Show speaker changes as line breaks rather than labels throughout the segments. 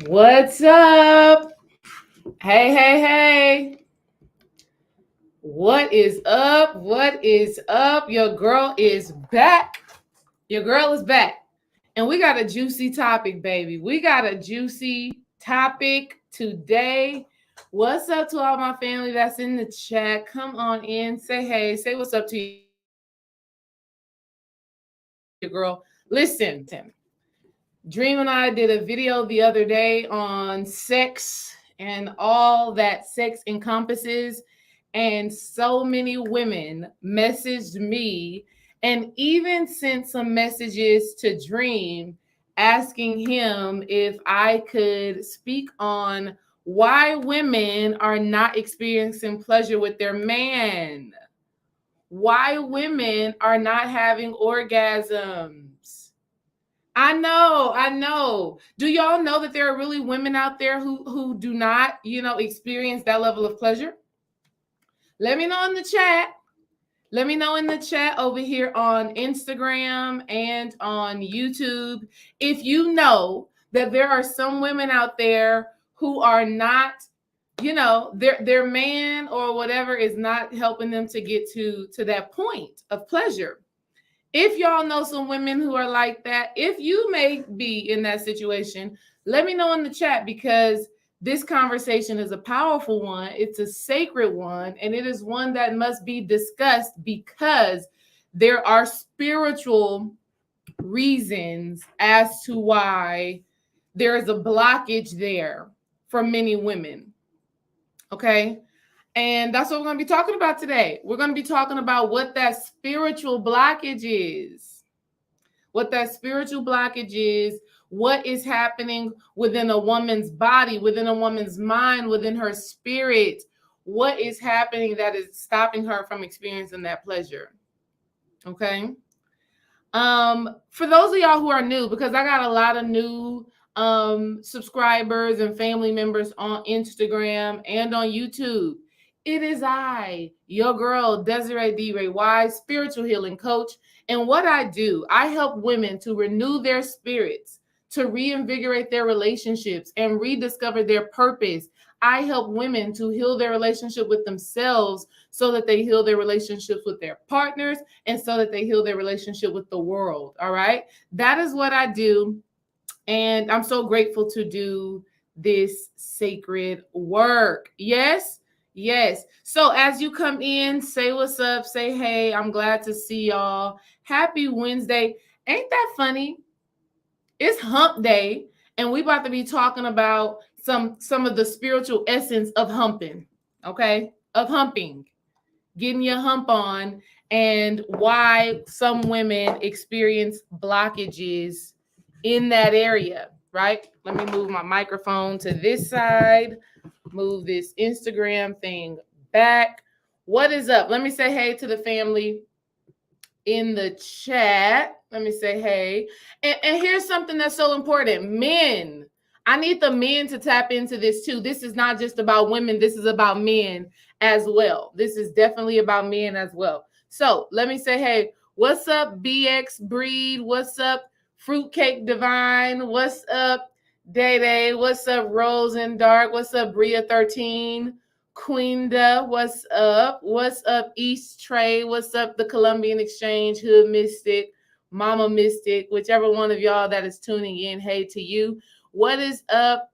What's up? Hey, hey, hey. What is up? What is up? Your girl is back. Your girl is back. And we got a juicy topic, baby. We got a juicy topic today. What's up to all my family that's in the chat? Come on in. Say hey. Say what's up to your girl. Listen. Dream and I did a video the other day on sex and all that sex encompasses. And so many women messaged me and even sent some messages to Dream asking him if I could speak on why women are not experiencing pleasure with their man. Why women are not having orgasms. I know. Do y'all know that there are really women out there who do not, experience that level of pleasure? Let me know in the chat. Let me know in the chat over here on Instagram and on YouTube if you know that there are some women out there who are not, their man or whatever is not helping them to get to that point of pleasure. If y'all know some women who are like that, if you may be in that situation, let me know in the chat because this conversation is a powerful one. It's a sacred one, and it is one that must be discussed because there are spiritual reasons as to why there is a blockage there for many women. Okay. And that's what we're going to be talking about today. We're going to be talking about what that spiritual blockage is. What that spiritual blockage is, what is happening within a woman's body, within a woman's mind, within her spirit. What is happening that is stopping her from experiencing that pleasure? Okay. For those of y'all who are new, because I got a lot of new subscribers and family members on Instagram and on YouTube. It is I, your girl, Desiree D. Ray Wise, spiritual healing coach. And what I do, I help women to renew their spirits, to reinvigorate their relationships and rediscover their purpose. I help women to heal their relationship with themselves so that they heal their relationships with their partners and so that they heal their relationship with the world. All right. That is what I do. And I'm so grateful to do this sacred work. Yes. Yes. So as you come in, say what's up, say hey, I'm glad to see y'all. Happy Wednesday. Ain't that funny? It's hump day, and we about to be talking about some of the spiritual essence of humping, okay? Of humping, getting your hump on, and why some women experience blockages in that area, right? Let me move my microphone to this side. Move this Instagram thing back. What is up? Let me say hey to the family in the chat. Let me say hey. And here's something that's so important. Men. I need the men to tap into this too. This is not just about women. This is about men as well. This is definitely about men as well. So let me say hey. What's up, BX Breed? What's up, Fruitcake Divine? What's up, Day Day? What's up, Rose and Dark? What's up, Bria 13? Queenda, what's up? What's up, East Trey? What's up, the Colombian Exchange, Hood Mystic, Mama Mystic, whichever one of y'all that is tuning in, hey to you. What is up,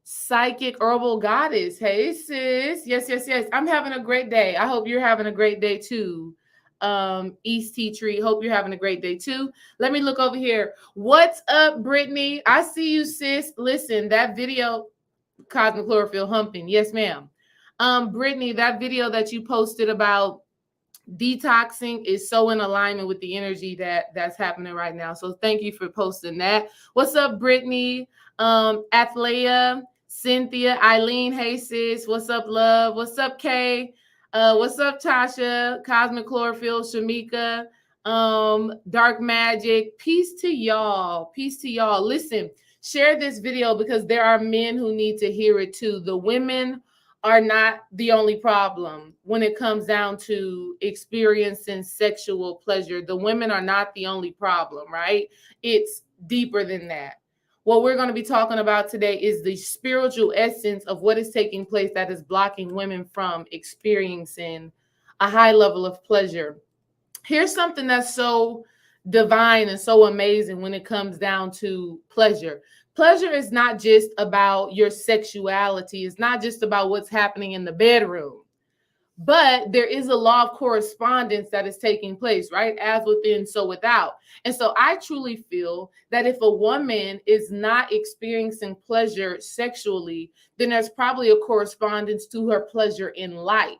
Psychic Herbal Goddess? Hey, sis. Yes. I'm having a great day. I hope you're having a great day too. East Tea Tree, hope you're having a great day too. Let me look over here. What's up, Brittany? I see you, sis. Listen, that video, Cosmic Chlorophyll Humping. Yes, ma'am. Brittany, that video that you posted about detoxing is so in alignment with the energy that's happening right now. So thank you for posting that. What's up, Brittany? Athlea, Cynthia, Eileen, hey sis. What's up, love? What's up, Kay? What's up, Tasha? Cosmic Chlorophyll, Shamika, Dark Magic. Peace to y'all. Peace to y'all. Listen, share this video because there are men who need to hear it too. The women are not the only problem when it comes down to experiencing sexual pleasure. The women are not the only problem, right? It's deeper than that. what we're going to be talking about today is the spiritual essence of what is taking place that is blocking women from experiencing a high level of pleasure. Here's something that's so divine and so amazing when it comes down to pleasure. Pleasure is not just about your sexuality. It's not just about what's happening in the bedroom, but there is a law of correspondence that is taking place, right? As within, so without. And so I truly feel that if a woman is not experiencing pleasure sexually, then there's probably a correspondence to her pleasure in life,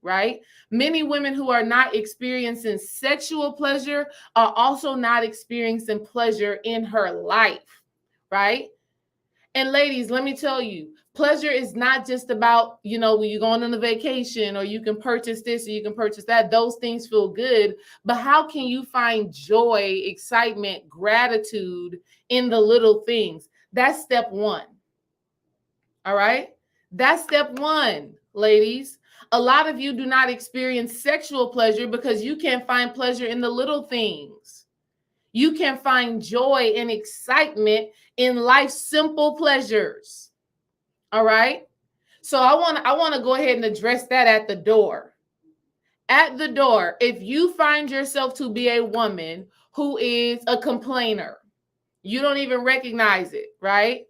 right? Many women who are not experiencing sexual pleasure are also not experiencing pleasure in her life, right? And ladies, let me tell you, pleasure is not just about, when you're going on a vacation or you can purchase this or you can purchase that. Those things feel good. But how can you find joy, excitement, gratitude in the little things? That's step one. All right? That's step one, ladies. A lot of you do not experience sexual pleasure because you can't find pleasure in the little things. You can find joy and excitement in life's simple pleasures. All right. So I want to go ahead and address that at the door. At the door, if you find yourself to be a woman who is a complainer, you don't even recognize it, right?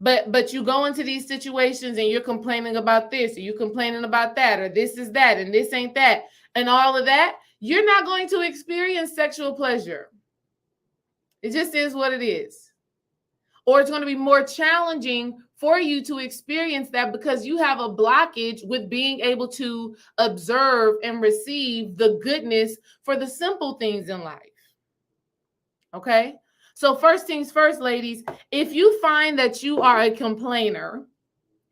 But you go into these situations and you're complaining about this, or you're complaining about that, or this is that, and this ain't that, and all of that, you're not going to experience sexual pleasure. It just is what it is. Or it's going to be more challenging for you to experience that because you have a blockage with being able to observe and receive the goodness for the simple things in life. Okay? So first things first, ladies, if you find that you are a complainer,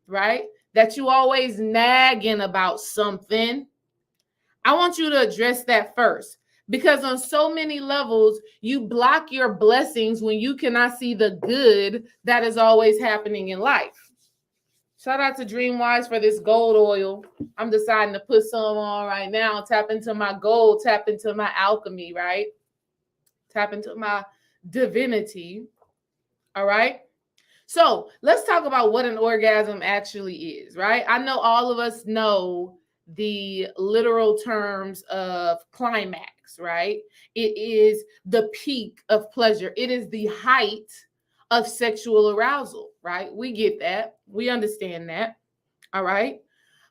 right, that you always nagging about something, I want you to address that first. Because on so many levels, you block your blessings when you cannot see the good that is always happening in life. Shout out to DreamWise for this gold oil. I'm deciding to put some on right now. Tap into my gold, tap into my alchemy, right? Tap into my divinity. All right. So let's talk about what an orgasm actually is, right? I know all of us know the literal terms of climax, right? It is the peak of pleasure. It is the height of sexual arousal, right? We get that. We understand that. All right.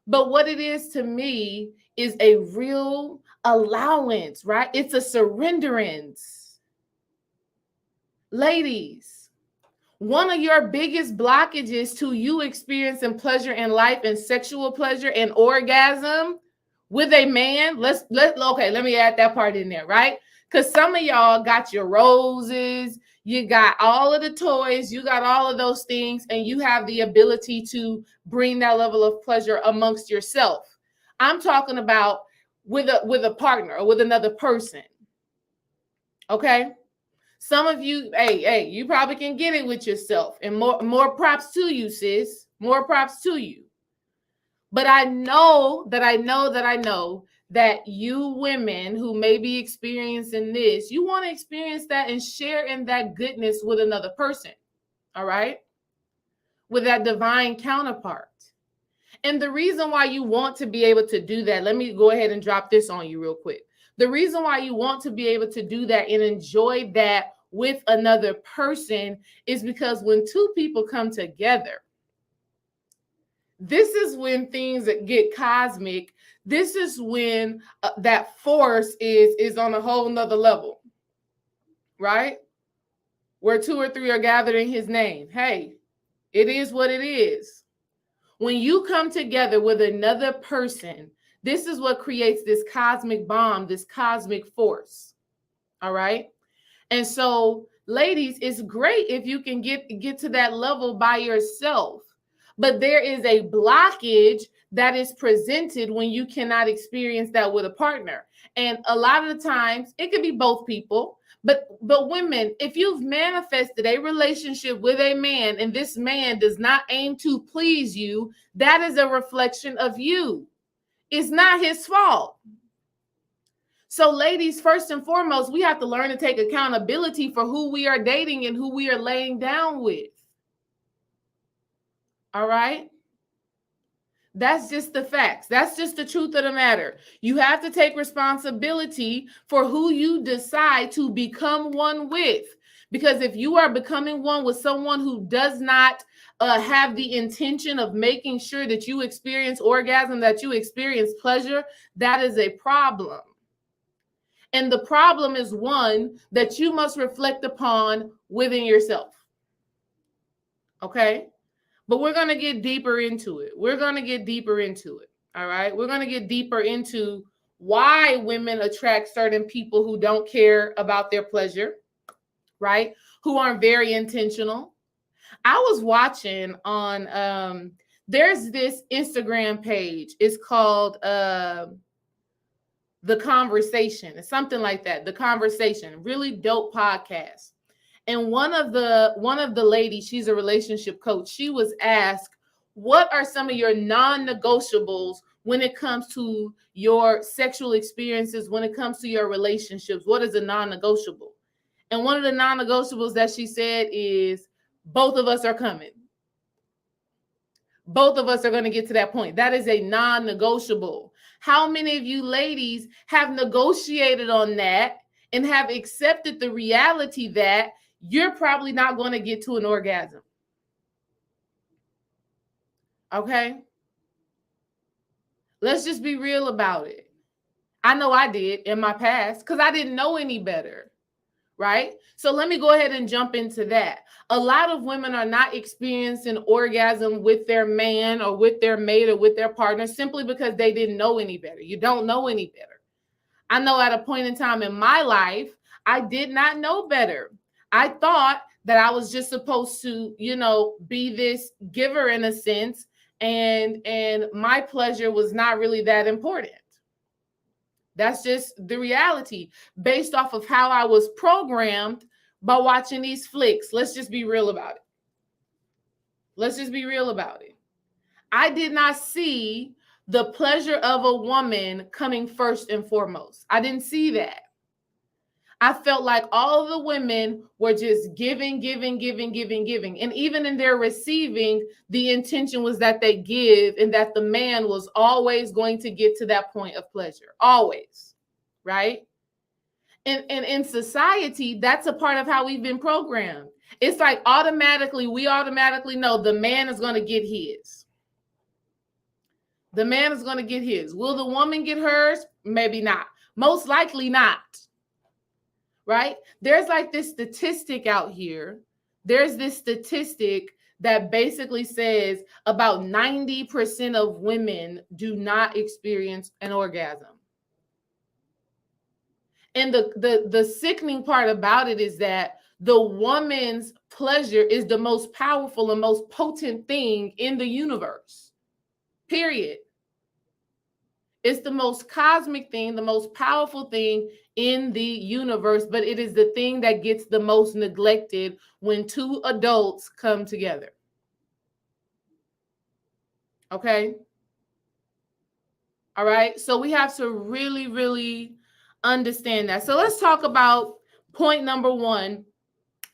But what it is to me is a real allowance, right? It's a surrenderance. Ladies, one of your biggest blockages to you experiencing pleasure in life and sexual pleasure and orgasm with a man, let me add that part in there, right? Because some of y'all got your roses, you got all of the toys, you got all of those things, and you have the ability to bring that level of pleasure amongst yourself. I'm talking about with a partner or with another person. Okay? Some of you, hey, you probably can get it with yourself, and more props to you, sis. More props to you. But I know that you women who may be experiencing this, you want to experience that and share in that goodness with another person. All right? With that divine counterpart. And the reason why you want to be able to do that, let me go ahead and drop this on you real quick. The reason why you want to be able to do that and enjoy that with another person is because when two people come together, this is when things get cosmic. This is when that force is on a whole nother level, right? Where 2 or 3 are gathered in his name. Hey, it is what it is. When you come together with another person, this is what creates this cosmic bomb, this cosmic force. All right. And so, ladies, it's great if you can get to that level by yourself. But there is a blockage that is presented when you cannot experience that with a partner. And a lot of the times it could be both people. But women, if you've manifested a relationship with a man and this man does not aim to please you, that is a reflection of you. It's not his fault. So ladies, first and foremost, we have to learn to take accountability for who we are dating and who we are laying down with. All right? That's just the facts. That's just the truth of the matter. You have to take responsibility for who you decide to become one with. Because if you are becoming one with someone who does not have the intention of making sure that you experience orgasm, that you experience pleasure, that is a problem. And the problem is one that you must reflect upon within yourself. Okay? But we're going to get deeper into it. We're going to get deeper into it. All right? We're going to get deeper into why women attract certain people who don't care about their pleasure, right? Who aren't very intentional. I was watching on there's this Instagram page. It's called The Conversation. It's something like that. The Conversation. Really dope podcast. And one of the ladies, she's a relationship coach. She was asked, what are some of your non-negotiables when it comes to your sexual experiences, when it comes to your relationships? What is a non-negotiable? And one of the non-negotiables that she said is both of us are coming. Both of us are going to get to that point. That is a non-negotiable. How many of you ladies have negotiated on that and have accepted the reality that you're probably not going to get to an orgasm? Okay? Let's just be real about it. I know I did in my past because I didn't know any better, right? So let me go ahead and jump into that. A lot of women are not experiencing orgasm with their man or with their mate or with their partner simply because they didn't know any better. You don't know any better. I know at a point in time in my life, I did not know better. I thought that I was just supposed to, be this giver in a sense, and my pleasure was not really that important. That's just the reality based off of how I was programmed by watching these flicks. Let's just be real about it. Let's just be real about it. I did not see the pleasure of a woman coming first and foremost. I didn't see that. I felt like all of the women were just giving. And even in their receiving, the intention was that they give and that the man was always going to get to that point of pleasure. Always. Right? And in society, that's a part of how we've been programmed. It's like we automatically know the man is going to get his. The man is going to get his. Will the woman get hers? Maybe not. Most likely not. Right? There's like this statistic out here. There's this statistic that basically says about 90% of women do not experience an orgasm. And the sickening part about it is that the woman's pleasure is the most powerful and most potent thing in the universe. Period. It's the most cosmic thing, the most powerful thing in the universe, but it is the thing that gets the most neglected when two adults come together. Okay? All right? So we have to really, really understand that. So let's talk about point number one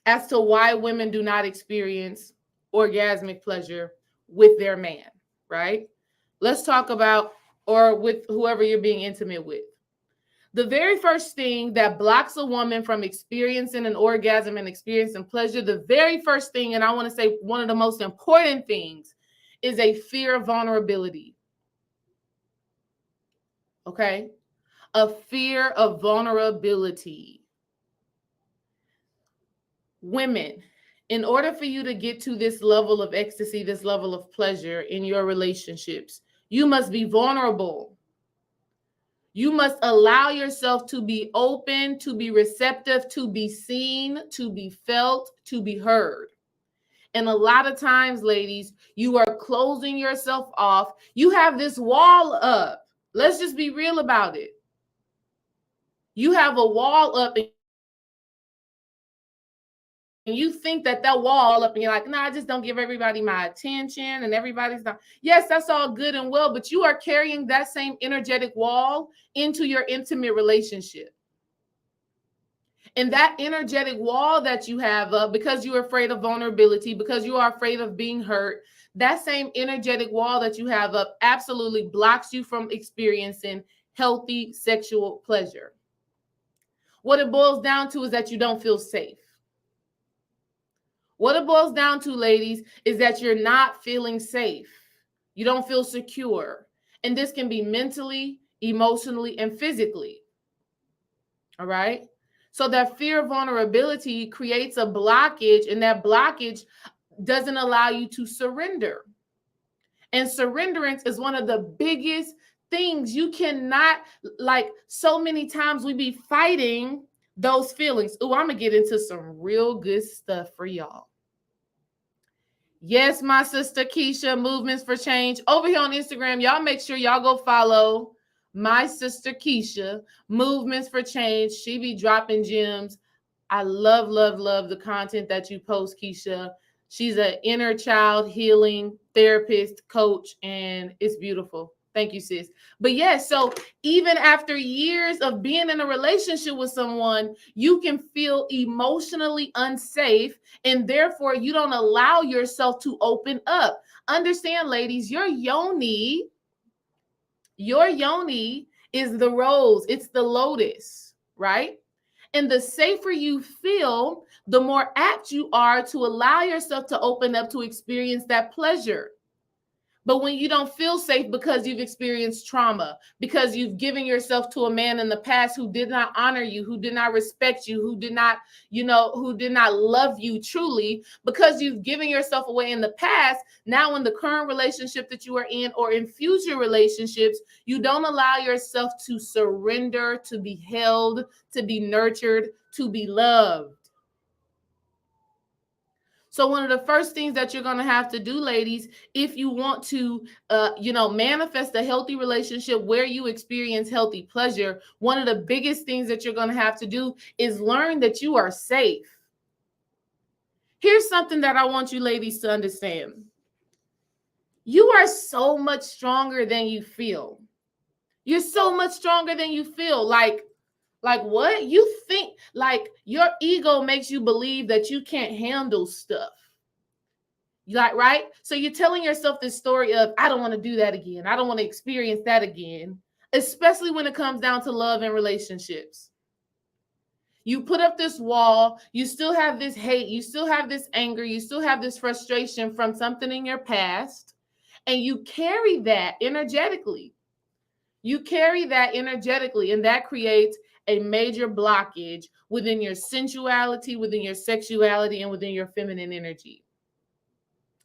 as to why women do not experience orgasmic pleasure with their man, right? Let's talk about, or with whoever you're being intimate with. The very first thing that blocks a woman from experiencing an orgasm and experiencing pleasure, the very first thing, and I want to say one of the most important things, is a fear of vulnerability. Okay? A fear of vulnerability. Women, in order for you to get to this level of ecstasy, this level of pleasure in your relationships, you must be vulnerable. You must allow yourself to be open, to be receptive, to be seen, to be felt, to be heard. And a lot of times, ladies, you are closing yourself off. You have this wall up. Let's just be real about it. You have a wall up you think that wall up and you're like, nah, I just don't give everybody my attention and everybody's not. Yes, that's all good and well, but you are carrying that same energetic wall into your intimate relationship. And that energetic wall that you have up because you're afraid of vulnerability, because you are afraid of being hurt, that same energetic wall that you have up absolutely blocks you from experiencing healthy sexual pleasure. What it boils down to is that you don't feel safe. What it boils down to, ladies, is that you're not feeling safe. You don't feel secure. And this can be mentally, emotionally, and physically. All right? So that fear of vulnerability creates a blockage, and that blockage doesn't allow you to surrender. And surrenderance is one of the biggest things. You cannot, like, so many times we be fighting those feelings. Oh, I'm going to get into some real good stuff for y'all. Yes, my sister Keisha, Movements for Change. Over here on Instagram, y'all make sure y'all go follow my sister Keisha, Movements for Change. She be dropping gems. I love, love, love the content that you post, Keisha. She's an inner child healing therapist, coach, and it's beautiful. Thank you, sis. But yes, so even after years of being in a relationship with someone, you can feel emotionally unsafe, and therefore you don't allow yourself to open up. Understand, ladies, your yoni is the rose. It's the lotus, right? And the safer you feel, the more apt you are to allow yourself to open up to experience that pleasure. But when you don't feel safe because you've experienced trauma, because you've given yourself to a man in the past who did not honor you, who did not respect you, who did not, who did not love you truly, because you've given yourself away in the past, now in the current relationship that you are in or in future relationships, you don't allow yourself to surrender, to be held, to be nurtured, to be loved. So one of the first things that you're going to have to do, ladies, if you want to, manifest a healthy relationship where you experience healthy pleasure, one of the biggest things that you're going to have to do is learn that you are safe. Here's something that I want you ladies to understand. You are so much stronger than you feel. You're so much stronger than you feel. Like what? You think, like, your ego makes you believe that you can't handle stuff. Right? So you're telling yourself this story of, I don't want to do that again. I don't want to experience that again, especially when it comes down to love and relationships. You put up this wall. You still have this hate. You still have this anger. You still have this frustration from something in your past, and you carry that energetically. And that creates a major blockage within your sensuality, within your sexuality, and within your feminine energy.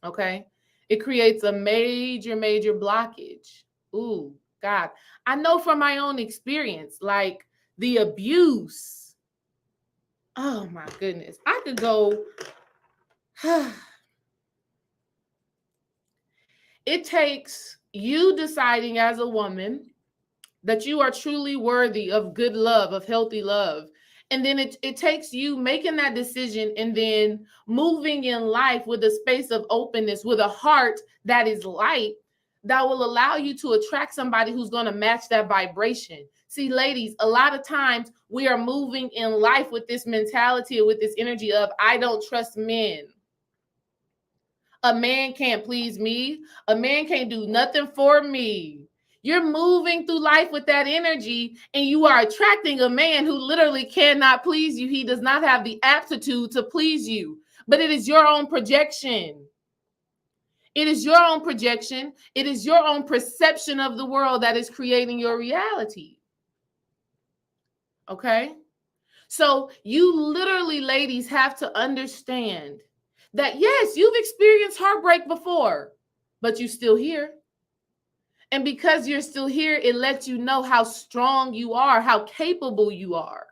Okay? It creates a major, major blockage. Ooh, God. I know from my own experience, like the abuse. Oh my goodness. I could go. It takes you deciding as a woman that you are truly worthy of good love, of healthy love. And then it takes you making that decision and then moving in life with a space of openness, with a heart that is light, that will allow you to attract somebody who's going to match that vibration. See, ladies, a lot of times we are moving in life with this mentality, with this energy of, I don't trust men. A man can't please me. A man can't do nothing for me. You're moving through life with that energy, and you are attracting a man who literally cannot please you. He does not have the aptitude to please you, but it is your own projection. It is your own projection. It is your own perception of the world that is creating your reality. Okay? So you literally, ladies, have to understand that, yes, you've experienced heartbreak before, but you're still here. And because you're still here, it lets you know how strong you are, how capable you are.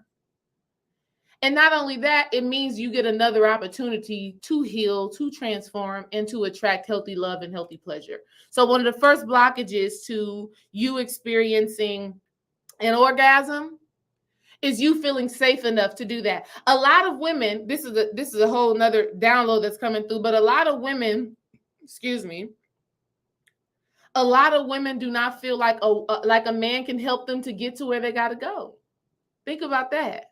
And not only that, it means you get another opportunity to heal, to transform, and to attract healthy love and healthy pleasure. So one of the first blockages to you experiencing an orgasm Is you feeling safe enough to do that? A lot of women, this is a whole nother download that's coming through, but a lot of women, excuse me, a lot of women do not feel like a man can help them to get to where they got to go. Think about that.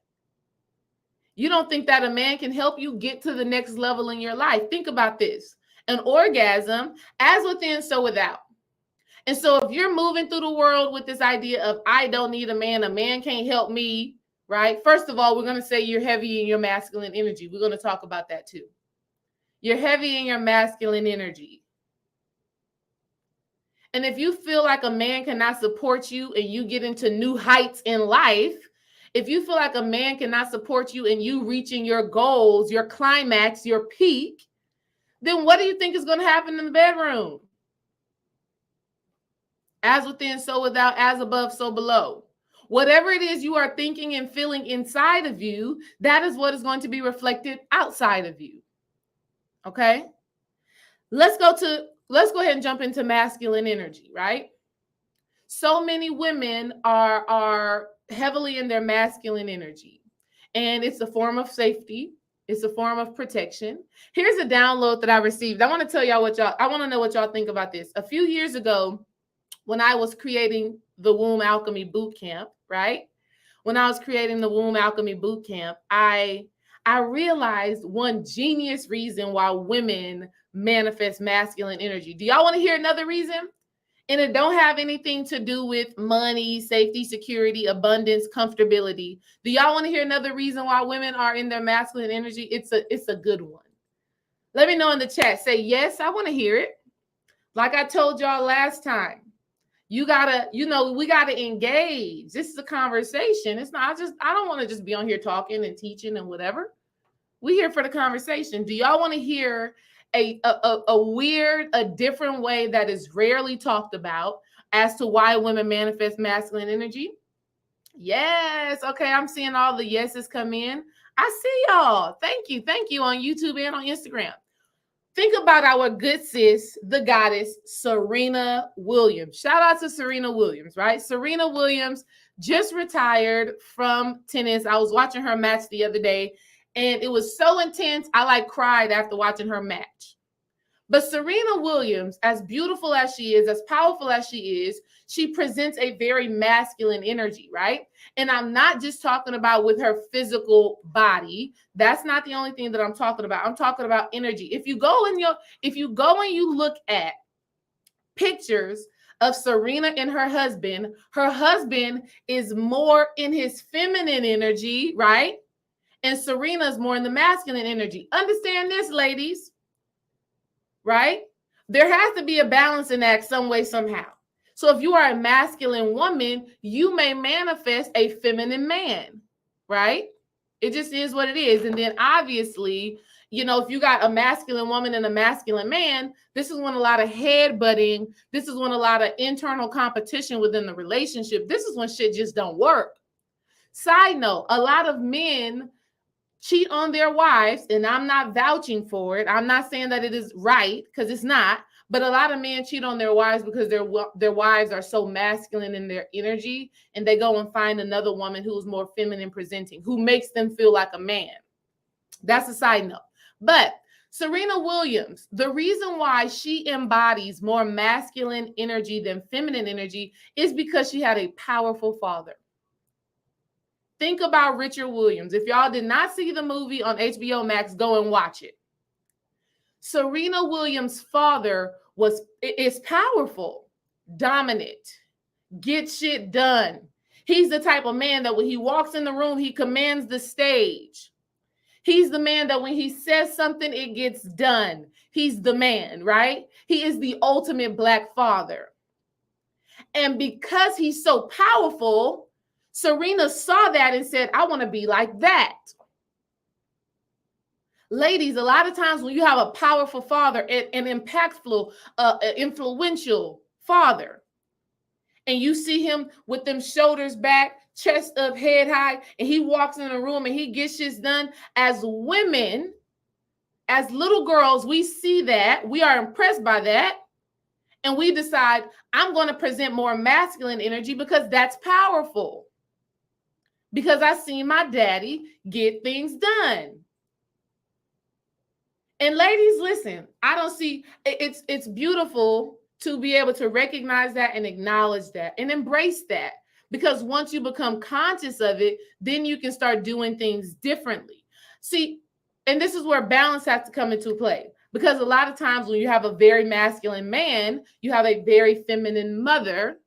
You don't think that a man can help you get to the next level in your life. Think about this. An orgasm, as within, so without. And so if you're moving through the world with this idea of I don't need a man can't help me, right? First of all, we're going to say you're heavy in your masculine energy. We're going to talk about that too. You're heavy in your masculine energy. And if you feel like a man cannot support you and you get into new heights in life, if you feel like a man cannot support you and you reaching your goals, your climax, your peak, then what do you think is going to happen in the bedroom? As within, so without, as above, so below. Whatever it is you are thinking and feeling inside of you, that is what is going to be reflected outside of you. Okay? Let's go ahead and jump into masculine energy, right? So many women are heavily in their masculine energy, and it's a form of safety. It's a form of protection. Here's a download that I received. I want to tell y'all I want to know what y'all think about this. A few years ago, when I was creating the Womb Alchemy Boot Camp, right? When I was creating the Womb Alchemy Boot Camp, I realized one genius reason why women manifest masculine energy. Do y'all want to hear another reason? And it don't have anything to do with money, safety, security, abundance, comfortability. Do y'all want to hear another reason why women are in their masculine energy? It's a good one. Let me know in the chat. Say, yes, I want to hear it. Like I told y'all last time, we gotta engage. This is a conversation. It's not I don't want to just be on here talking and teaching and whatever. We're here for the conversation. Do y'all want to hear a different way that is rarely talked about as to why women manifest masculine energy? Yes. Okay. I'm seeing all the yeses come in. I see y'all. Thank you. Thank you on YouTube and on Instagram. Think about our good sis, the goddess, Serena Williams. Shout out to Serena Williams, right? Serena Williams just retired from tennis. I was watching her match the other day, and it was so intense. I cried after watching her match. But Serena Williams, as beautiful as she is, as powerful as she is, she presents a very masculine energy, right? And I'm not just talking about with her physical body. That's not the only thing that I'm talking about. I'm talking about energy. If you go and you look at pictures of Serena and her husband is more in his feminine energy, right? And Serena is more in the masculine energy. Understand this, ladies, right? There has to be a balancing act some way, somehow. So if you are a masculine woman, you may manifest a feminine man, right? It just is what it is. And then obviously, if you got a masculine woman and a masculine man, this is when a lot of headbutting, this is when a lot of internal competition within the relationship, this is when shit just don't work. Side note, a lot of men cheat on their wives, and I'm not vouching for it. I'm not saying that it is right, because it's not. But a lot of men cheat on their wives because their wives are so masculine in their energy, and they go and find another woman who's more feminine presenting, who makes them feel like a man. That's a side note. But Serena Williams, the reason why she embodies more masculine energy than feminine energy is because she had a powerful father. Think about Richard Williams. If y'all did not see the movie on HBO Max, go and watch it. Serena Williams' father is powerful, dominant, get shit done. He's the type of man that when he walks in the room, he commands the stage. He's the man that when he says something, it gets done. He's the man, right? He is the ultimate Black father. And because he's so powerful, Serena saw that and said, I want to be like that. Ladies, a lot of times when you have a powerful father, an impactful, influential father, and you see him with them shoulders back, chest up, head high, and he walks in the room and he gets shit done, as women, as little girls, we see that, we are impressed by that, and we decide, I'm going to present more masculine energy because that's powerful. because I seen my daddy get things done. And ladies, listen, I don't see it's beautiful to be able to recognize that and acknowledge that and embrace that. Because once you become conscious of it, then you can start doing things differently. See, and this is where balance has to come into play. Because a lot of times when you have a very masculine man, you have a very feminine mother,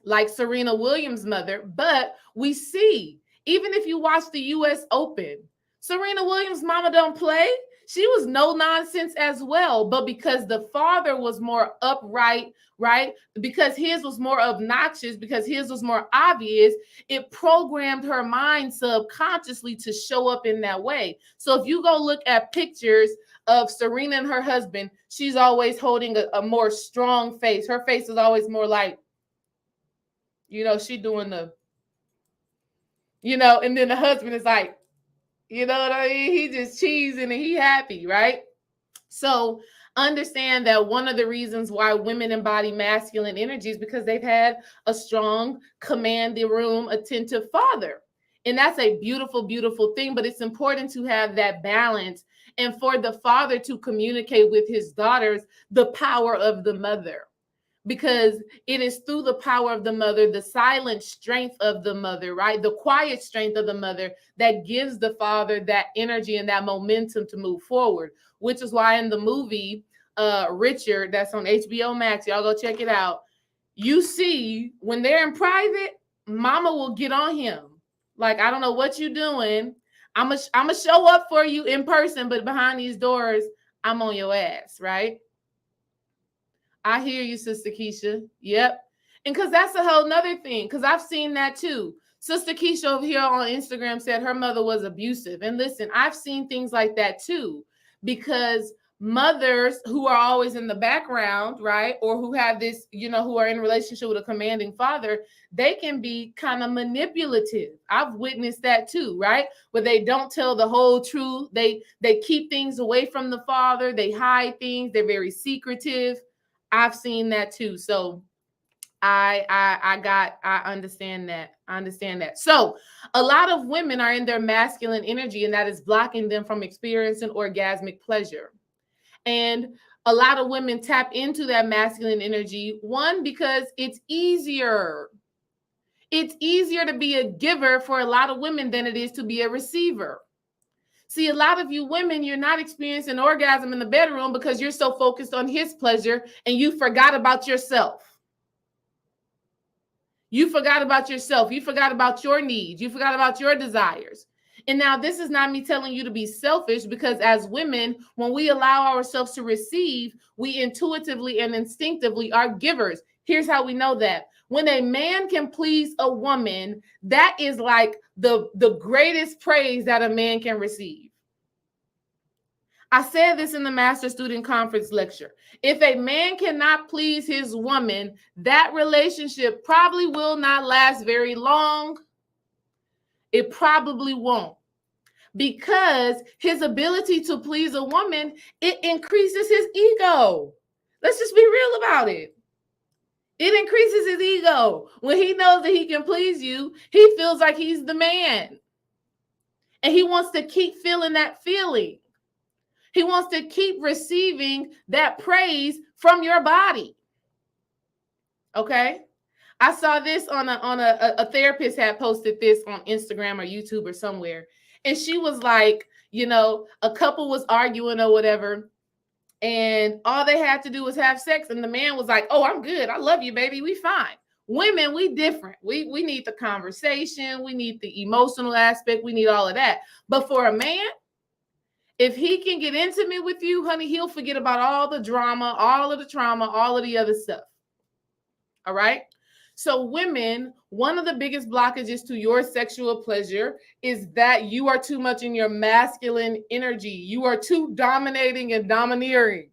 like Serena Williams' mother. But we see, even if you watch the US Open, Serena Williams' mama don't play. She was no nonsense as well. But because the father was more upright, right? Because his was more obnoxious, because his was more obvious, it programmed her mind subconsciously to show up in that way. So if you go look at pictures of Serena and her husband, she's always holding a more strong face. Her face is always more like, she doing the, and then the husband is like, you know what I mean? He just cheesing and he happy, right? So understand that one of the reasons why women embody masculine energy is because they've had a strong, command the room, attentive father. And that's a beautiful, beautiful thing. But it's important to have that balance and for the father to communicate with his daughters the power of the mother. Because it is through the power of the mother, the silent strength of the mother, right? The quiet strength of the mother that gives the father that energy and that momentum to move forward, which is why in the movie, Richard, that's on HBO Max, y'all go check it out. You see when they're in private, mama will get on him. Like, I don't know what you're doing. I'm gonna show up for you in person, but behind these doors, I'm on your ass, right? I hear you, Sister Keisha. Yep. And because that's a whole nother thing, because I've seen that too. Sister Keisha over here on Instagram said her mother was abusive. And listen, I've seen things like that too, because mothers who are always in the background, right, or who have this, who are in a relationship with a commanding father, they can be kind of manipulative. I've witnessed that too, right, where they don't tell the whole truth. They keep things away from the father. They hide things. They're very secretive. I've seen that too. So I understand that. I understand that. So a lot of women are in their masculine energy, and that is blocking them from experiencing orgasmic pleasure. And a lot of women tap into that masculine energy, one, because it's easier. It's easier to be a giver for a lot of women than it is to be a receiver. See, a lot of you women, you're not experiencing orgasm in the bedroom because you're so focused on his pleasure and you forgot about yourself. You forgot about yourself. You forgot about your needs. You forgot about your desires. And now this is not me telling you to be selfish, because as women, when we allow ourselves to receive, we intuitively and instinctively are givers. Here's how we know that. When a man can please a woman, that is like the greatest praise that a man can receive. I said this in the Master Student Conference lecture. If a man cannot please his woman, that relationship probably will not last very long. It probably won't. Because his ability to please a woman, it increases his ego. Let's just be real about it. It increases his ego. When he knows that he can please you, he feels like he's the man. And he wants to keep feeling that feeling. He wants to keep receiving that praise from your body. Okay? I saw this on a therapist had posted this on Instagram or YouTube or somewhere. And she was like, a couple was arguing or whatever. And all they had to do was have sex. And the man was like, oh, I'm good. I love you, baby. We fine. Women, we different. We need the conversation. We need the emotional aspect. We need all of that. But for a man, if he can get intimate with you, honey, he'll forget about all the drama, all of the trauma, all of the other stuff. All right? So women, one of the biggest blockages to your sexual pleasure is that you are too much in your masculine energy. You are too dominating and domineering.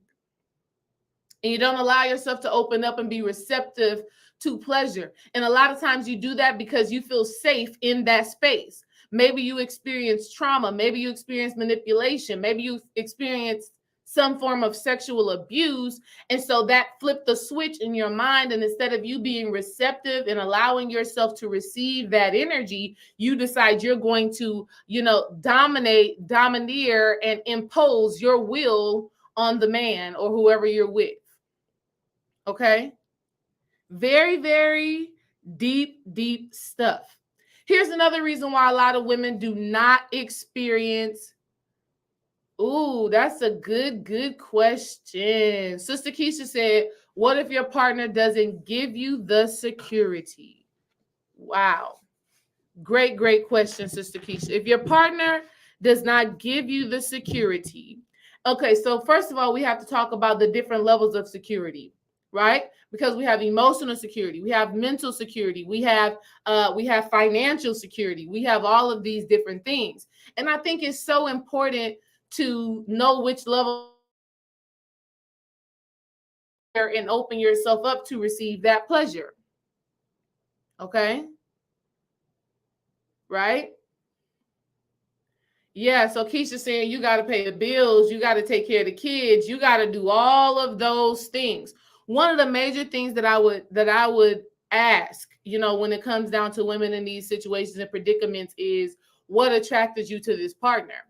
And you don't allow yourself to open up and be receptive to pleasure. And a lot of times you do that because you feel safe in that space. Maybe you experience trauma. Maybe you experience manipulation. Maybe you experience some form of sexual abuse. And so that flipped the switch in your mind. And instead of you being receptive and allowing yourself to receive that energy, you decide you're going to, domineer, and impose your will on the man or whoever you're with. Okay? Very, very deep stuff. Here's another reason why a lot of women do not experience. Ooh, that's a good question. Sister Keisha said, what if your partner doesn't give you the security? Wow. Great question, Sister Keisha. If your partner does not give you the security. Okay, so first of all, we have to talk about the different levels of security, right? Because we have emotional security, we have mental security, we have financial security, we have all of these different things. And I think it's so important to know which level and open yourself up to receive that pleasure. Okay? Right? Yeah, so Keisha saying you got to pay the bills, you got to take care of the kids, you got to do all of those things. One of the major things that I would ask, when it comes down to women in these situations and predicaments is, what attracted you to this partner?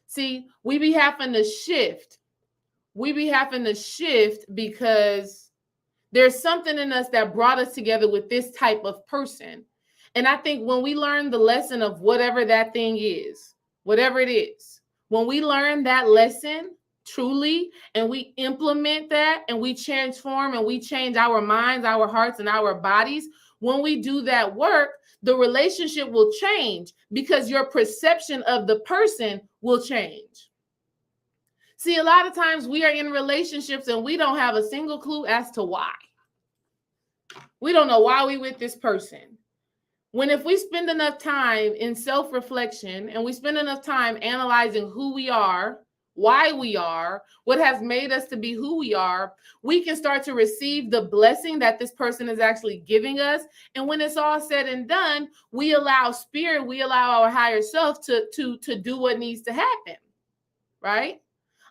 See, we be having to shift. Because there's something in us that brought us together with this type of person. And I think when we learn the lesson of whatever that thing is, whatever it is, when we learn that lesson truly and we implement that and we transform and we change our minds, our hearts, and our bodies, when we do that work, the relationship will change because your perception of the person will change. See, a lot of times we are in relationships and we don't have a single clue as to why. We don't know why we with this person. When if we spend enough time in self-reflection and we spend enough time analyzing who we are, why we are, what has made us to be who we are, we can start to receive the blessing that this person is actually giving us. And when it's all said and done, we allow spirit, we allow our higher self to do what needs to happen, right?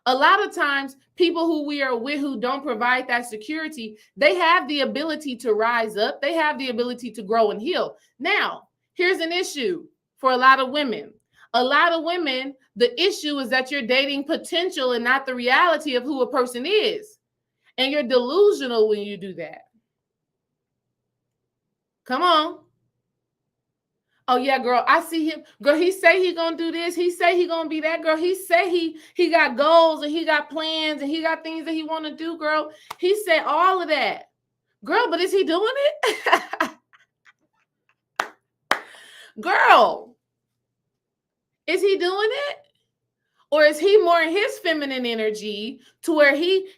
A lot of times, people who we are with who don't provide that security, they have the ability to rise up. They have the ability to grow and heal. Now, here's an issue for a lot of women. A lot of women, the issue is that you're dating potential and not the reality of who a person is. And you're delusional when you do that. Come on. Oh yeah, girl, I see him. Girl, he say he gonna do this. He say he gonna be that. Girl, he say he got goals and he got plans and he got things that he want to do, girl. He said all of that. Girl, but is he doing it? Girl, is he doing it? Or is he more in his feminine energy to where he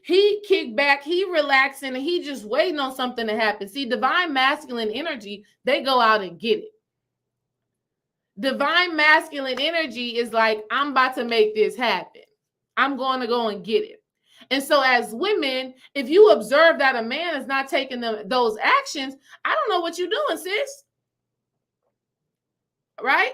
kick back, he relaxing, and he just waiting on something to happen? See, divine masculine energy, they go out and get it. Divine masculine energy is like, I'm about to make this happen. I'm going to go and get it. And so as women, if you observe that a man is not taking those actions, I don't know what you're doing, sis. Right?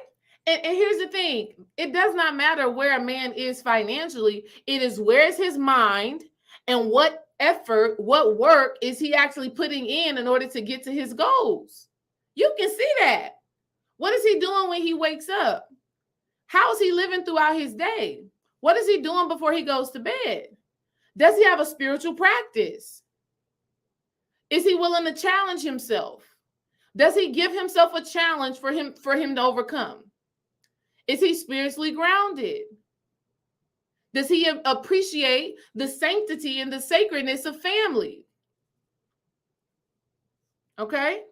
And here's the thing. It does not matter where a man is financially. It is where is his mind and what effort, what work is he actually putting in order to get to his goals. You can see that. What is he doing when he wakes up? How is he living throughout his day? What is he doing before he goes to bed? Does he have a spiritual practice? Is he willing to challenge himself? Does he give himself a challenge for him to overcome? Is he spiritually grounded? Does he appreciate the sanctity and the sacredness of family? Okay?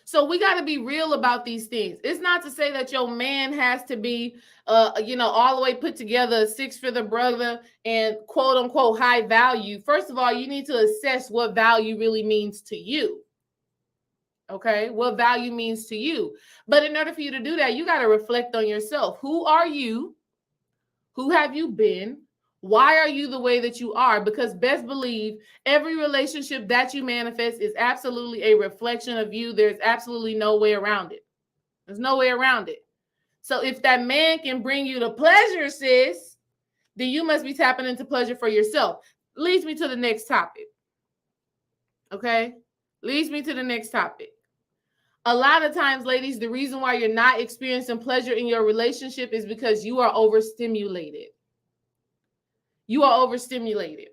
So we got to be real about these things. It's not to say that your man has to be, all the way put together, 6-figure brother and quote unquote high value. First of all, you need to assess what value really means to you. Okay, what value means to you. But in order for you to do that, you got to reflect on yourself. Who are you? Who have you been? Why are you the way that you are? Because best believe every relationship that you manifest is absolutely a reflection of you. There's absolutely no way around it. There's no way around it. So if that man can bring you the pleasure, sis, then you must be tapping into pleasure for yourself. Leads me to the next topic. Okay? Leads me to the next topic. A lot of times, ladies, the reason why you're not experiencing pleasure in your relationship is because you are overstimulated. You are overstimulated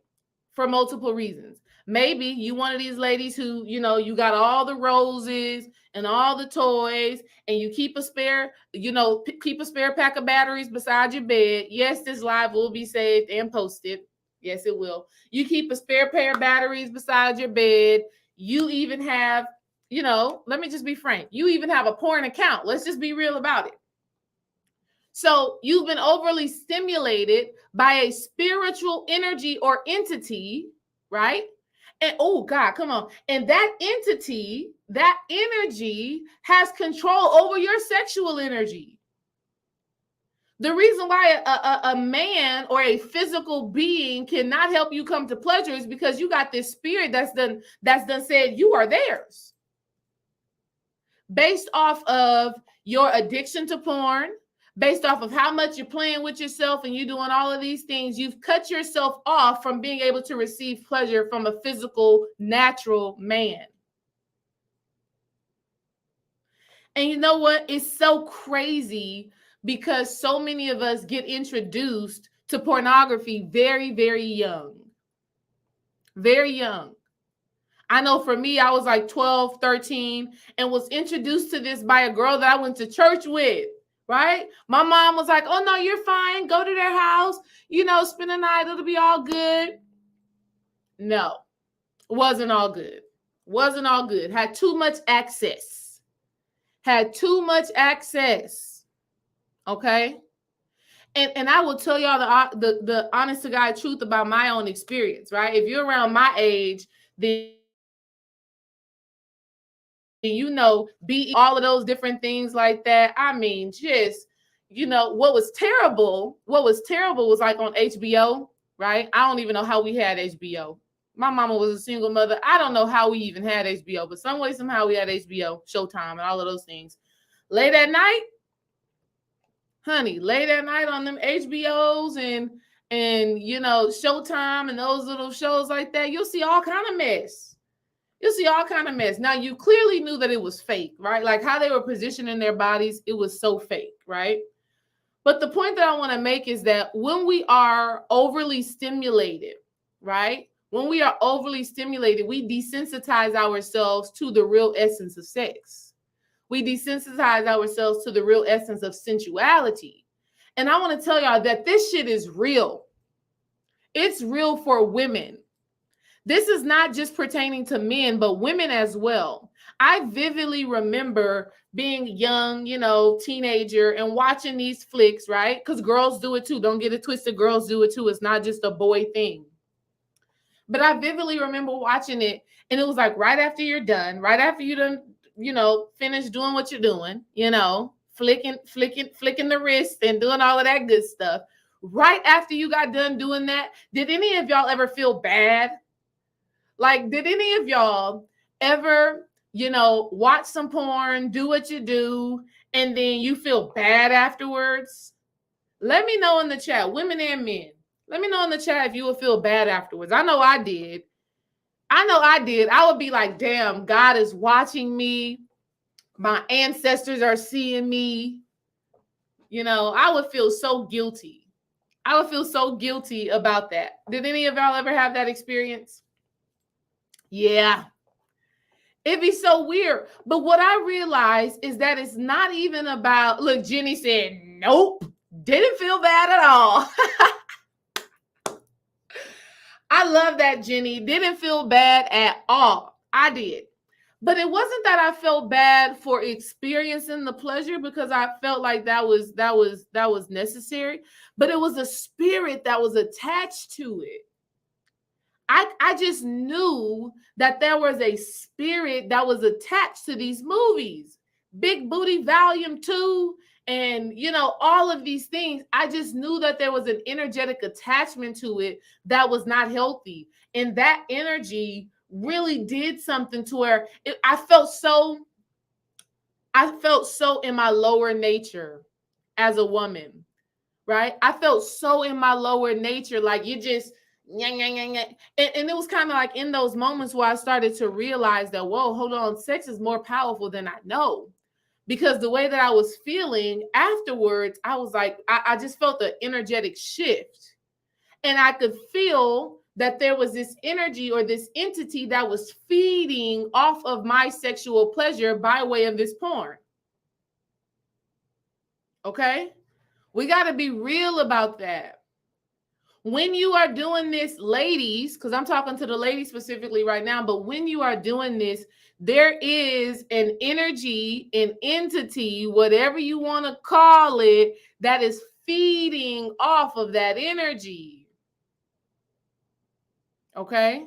for multiple reasons. Maybe you one of these ladies who, you got all the roses and all the toys, and you keep a spare, keep a spare pack of batteries beside your bed. Yes, this live will be saved and posted. Yes, it will. You keep a spare pair of batteries beside your bed. You even have, let me just be frank. You even have a porn account. Let's just be real about it. So you've been overly stimulated by a spiritual energy or entity, right? And oh God, come on. And that entity, that energy has control over your sexual energy. The reason why a man or a physical being cannot help you come to pleasure is because you got this spirit that's done said you are theirs. Based off of your addiction to porn, based off of how much you're playing with yourself and you doing all of these things, you've cut yourself off from being able to receive pleasure from a physical, natural man. And you know what? It's so crazy because so many of us get introduced to pornography very, very young. Very young. I know for me, I was like 12, 13 and was introduced to this by a girl that I went to church with. Right? My mom was like, oh, no, you're fine. Go to their house, spend the night. It'll be all good. No, wasn't all good. Wasn't all good. Had too much access. Okay? And I will tell y'all the honest to God truth about my own experience, right? If you're around my age, then be all of those different things like that. I mean, just, what was terrible was like on HBO, right? I don't even know how we had HBO. My mama was a single mother. I don't know how we even had HBO, but some way, somehow we had HBO, Showtime, and all of those things. Late at night, honey, late at night on them HBOs and Showtime and those little shows like that, you'll see all kind of mess. You'll see all kind of mess. Now, you clearly knew that it was fake, right? Like how they were positioning their bodies, it was so fake, right? But the point that I want to make is that when we are overly stimulated, right? When we are overly stimulated, we desensitize ourselves to the real essence of sex. We desensitize ourselves to the real essence of sensuality. And I want to tell y'all that this shit is real. It's real for women. This is not just pertaining to men, but women as well. I vividly remember being young, teenager and watching these flicks, right? Because girls do it too. Don't get it twisted. Girls do it too. It's not just a boy thing. But I vividly remember watching it. And it was like right after you're done, right after you done, finish doing what you're doing, flicking the wrist and doing all of that good stuff. Right after you got done doing that, did any of y'all ever feel bad? Like, did any of y'all ever, watch some porn, do what you do, and then you feel bad afterwards? Let me know in the chat, women and men. Let me know in the chat if you would feel bad afterwards. I know I did. I would be like, damn, God is watching me. My ancestors are seeing me. I would feel so guilty. I would feel so guilty about that. Did any of y'all ever have that experience? Yeah. It'd be so weird. But what I realized is that it's not even about, look, Jenny said, nope, didn't feel bad at all. I love that, Jenny. Didn't feel bad at all. I did. But it wasn't that I felt bad for experiencing the pleasure because I felt like that was necessary, but it was a spirit that was attached to it. I just knew that there was a spirit that was attached to these movies. Big Booty Volume 2 and, all of these things. I just knew that there was an energetic attachment to it that was not healthy. And that energy really did something to where I felt so in my lower nature as a woman right? I felt so in my lower nature, like you just, yang, yang, yang, yang. And it was kind of like in those moments where I started to realize that, whoa, hold on, sex is more powerful than I know. Because the way that I was feeling afterwards, I was like, I just felt an energetic shift. And I could feel that there was this energy or this entity that was feeding off of my sexual pleasure by way of this porn. Okay? We got to be real about that. When you are doing this, ladies, because I'm talking to the ladies specifically right now, but when you are doing this, there is an energy, an entity, whatever you want to call it, that is feeding off of that energy. Okay?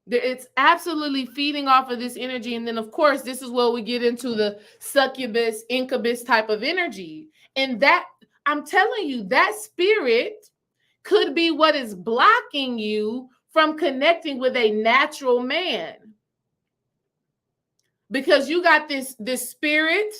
It's absolutely feeding off of this energy. And then, of course, this is where we get into the succubus, incubus type of energy. And that, I'm telling you, that spirit could be what is blocking you from connecting with a natural man. Because you got this spirit,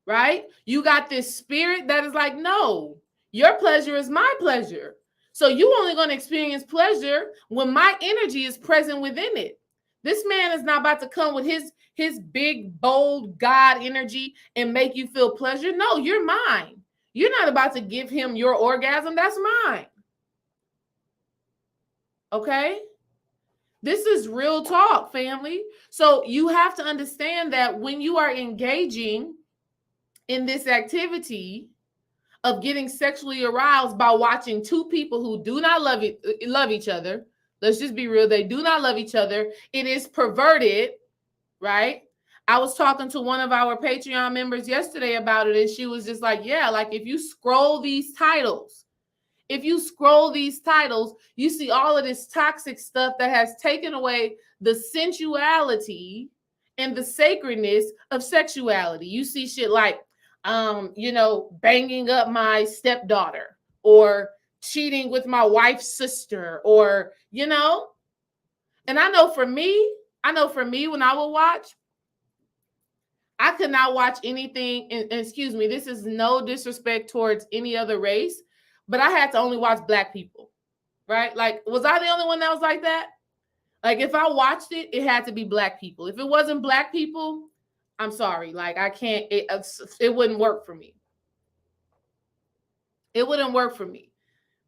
right? You got this spirit that is like, no, your pleasure is my pleasure. So you only going to experience pleasure when my energy is present within it. This man is not about to come with his big, bold God energy and make you feel pleasure. No, you're mine. You're not about to give him your orgasm. That's mine. Okay? This is real talk, family. So you have to understand that when you are engaging in this activity of getting sexually aroused by watching two people who do not love each other, let's just be real, they do not love each other. It is perverted, right? I was talking to one of our Patreon members yesterday about it, and she was just like, yeah, like if you scroll these titles, you see all of this toxic stuff that has taken away the sensuality and the sacredness of sexuality. You see shit like, banging up my stepdaughter or cheating with my wife's sister or, and I know for me, when I will watch, I could not watch anything. And excuse me, this is no disrespect towards any other race, but I had to only watch Black people, right? Like, was I the only one that was like that? Like, if I watched it, it had to be Black people. If it wasn't Black people, I'm sorry. Like, I can't, it wouldn't work for me. It wouldn't work for me.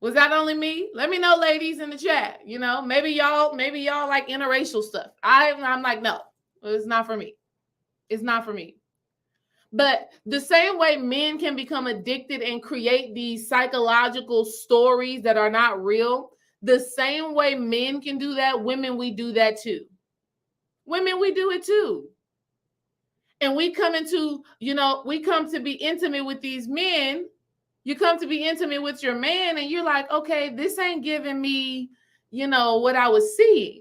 Was that only me? Let me know, ladies, in the chat. Maybe y'all like interracial stuff. I'm like, no, it's not for me. It's not for me. But the same way men can become addicted and create these psychological stories that are not real, the same way men can do that, women, we do that too. Women, we do it too. And we come to be intimate with these men. You come to be intimate with your man and you're like, okay, this ain't giving me, what I was seeing.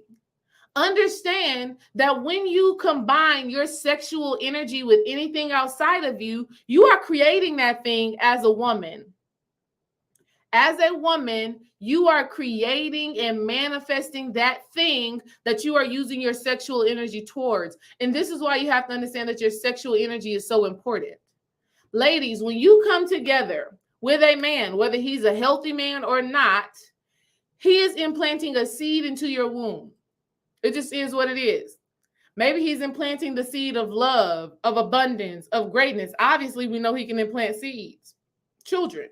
Understand that when you combine your sexual energy with anything outside of you, you are creating that thing as a woman. As a woman, you are creating and manifesting that thing that you are using your sexual energy towards. And this is why you have to understand that your sexual energy is so important. Ladies, when you come together with a man, whether he's a healthy man or not, he is implanting a seed into your womb. It just is what it is. Maybe he's implanting the seed of love, of abundance, of greatness. Obviously, we know he can implant seeds, children,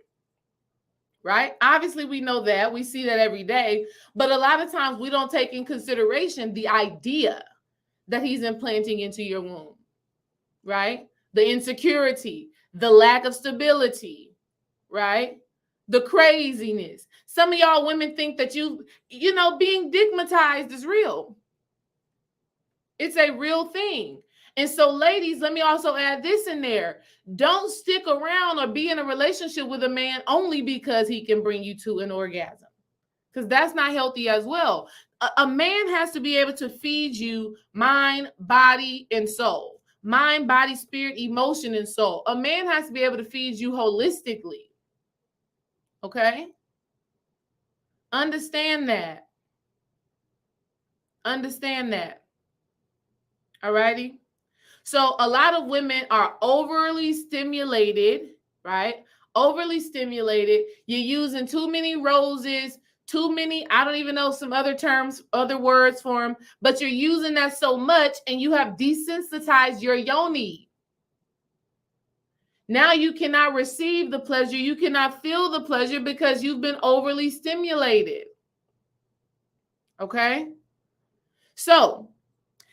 right? Obviously, we know that. We see that every day. But a lot of times we don't take in consideration the idea that he's implanting into your womb, right? The insecurity, the lack of stability, right? The craziness. Some of y'all women think that being digmatized is real. It's a real thing. And so, ladies, let me also add this in there. Don't stick around or be in a relationship with a man only because he can bring you to an orgasm, because that's not healthy as well. A man has to be able to feed you mind, body, and soul. Mind, body, spirit, emotion, and soul. A man has to be able to feed you holistically. Okay? Understand that. Understand that. All righty? So a lot of women are overly stimulated, right? overly stimulated. You're using too many roses, too many, I don't even know some other terms, other words for them, but you're using that so much and you have desensitized your yoni. Now you cannot receive the pleasure. You cannot feel the pleasure because you've been overly stimulated. Okay? So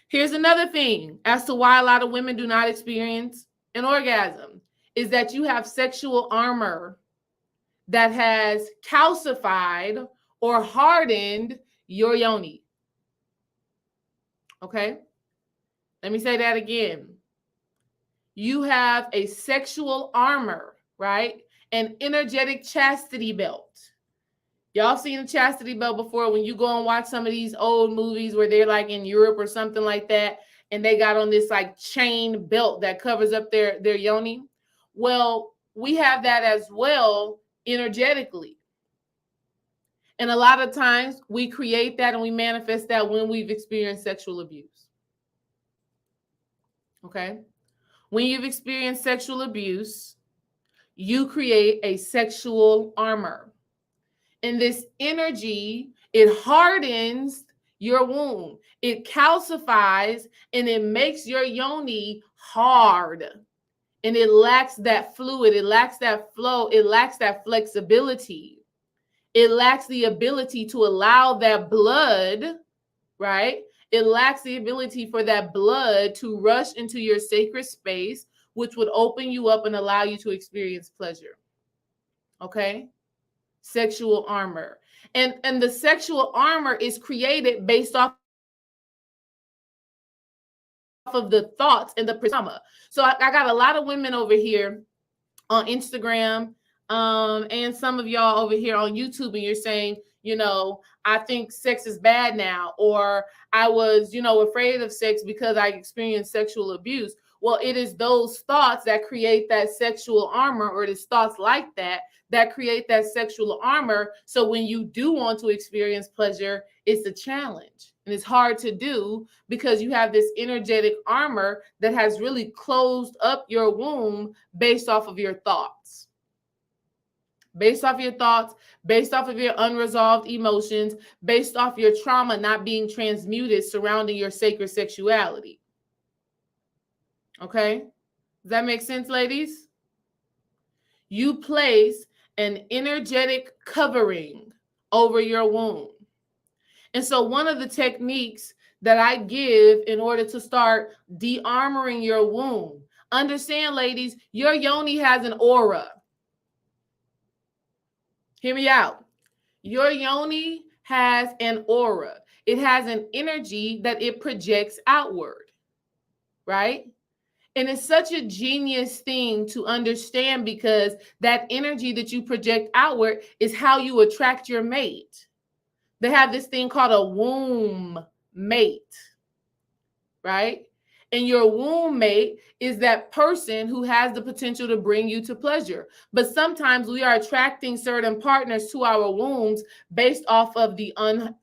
here's another thing as to why a lot of women do not experience an orgasm is that you have sexual armor that has calcified or hardened your yoni. Okay? Let me say that again. You have a sexual armor, right? An energetic chastity belt. Y'all seen a chastity belt before when you go and watch some of these old movies where they're like in Europe or something like that, and they got on this like chain belt that covers up their yoni? Well, we have that as well energetically. And a lot of times we create that and we manifest that when we've experienced sexual abuse. Okay? When you've experienced sexual abuse, you create a sexual armor. And this energy, it hardens your womb. It calcifies and it makes your yoni hard. And it lacks that fluid. It lacks that flow. It lacks that flexibility. It lacks the ability to allow that blood, right? It lacks the ability for that blood to rush into your sacred space, which would open you up and allow you to experience pleasure. Okay? Sexual armor. And the sexual armor is created based off of the thoughts and the trauma. So I got a lot of women over here on Instagram, and some of y'all over here on YouTube, and you're saying, I think sex is bad now, or I was, afraid of sex because I experienced sexual abuse. Well, it is those thoughts that create that sexual armor, or it is thoughts like that create that sexual armor. So when you do want to experience pleasure, it's a challenge. And it's hard to do because you have this energetic armor that has really closed up your womb based off of your thoughts. Based off your thoughts, based off of your unresolved emotions, based off your trauma not being transmuted surrounding your sacred sexuality. Okay? Does that make sense, ladies? You place an energetic covering over your womb. And so one of the techniques that I give in order to start de-armoring your womb, understand, ladies, your yoni has an aura. Hear me out. Your yoni has an aura. It has an energy that it projects outward, right? And it's such a genius thing to understand because that energy that you project outward is how you attract your mate. They have this thing called a womb mate, right? And your womb mate is that person who has the potential to bring you to pleasure. But sometimes we are attracting certain partners to our wombs based off of the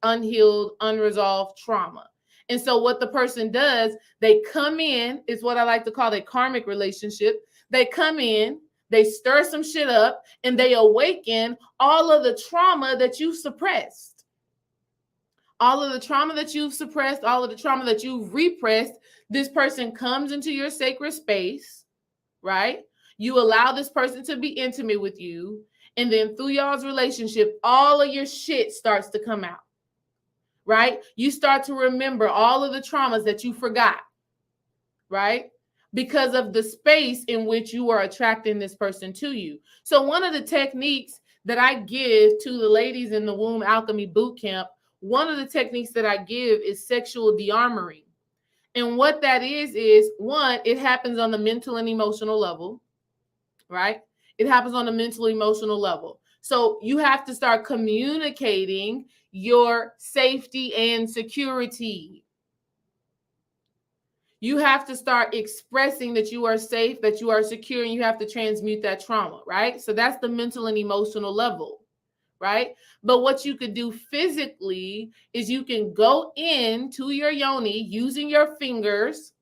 unhealed, unresolved trauma. And so what the person does, they come in, is what I like to call a karmic relationship. They come in, they stir some shit up, and they awaken all of the trauma that you suppressed. All of the trauma that you've suppressed, all of the trauma that you've repressed, this person comes into your sacred space, right? You allow this person to be intimate with you. And then through y'all's relationship, all of your shit starts to come out, right? You start to remember all of the traumas that you forgot, right? Because of the space in which you are attracting this person to you. So one of the techniques that I give to the ladies in the Womb Alchemy Bootcamp, one of the techniques that I give is sexual de-armoring. And what that is one, it happens on the mental and emotional level, right? It happens on the mental, emotional level. So you have to start communicating your safety and security. You have to start expressing that you are safe, that you are secure, and you have to transmute that trauma, right? So that's the mental and emotional level, right? But what you could do physically is you can go into your yoni using your fingers,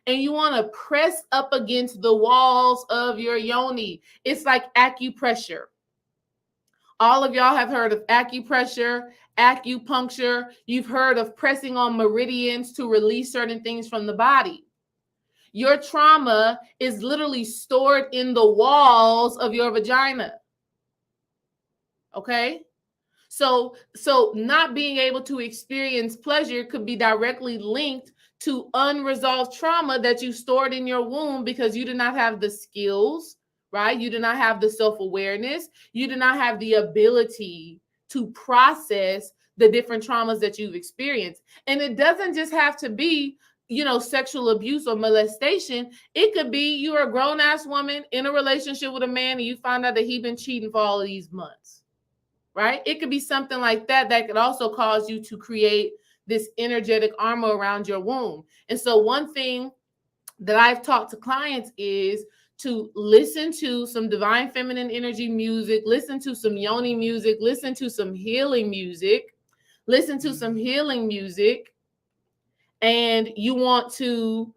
and you want to press up against the walls of your yoni. It's like acupressure. All of y'all have heard of acupressure, acupuncture. You've heard of pressing on meridians to release certain things from the body. Your trauma is literally stored in the walls of your vagina. Okay? So not being able to experience pleasure could be directly linked to unresolved trauma that you stored in your womb because you did not have the skills, right? You did not have the self-awareness. You did not have the ability to process the different traumas that you've experienced. And it doesn't just have to be, sexual abuse or molestation. It could be you're a grown-ass woman in a relationship with a man and you find out that he's been cheating for all of these months. Right? It could be something like that could also cause you to create this energetic armor around your womb. And so one thing that I've taught to clients is to listen to some divine feminine energy music, listen to some yoni music, listen to some healing music, and you want to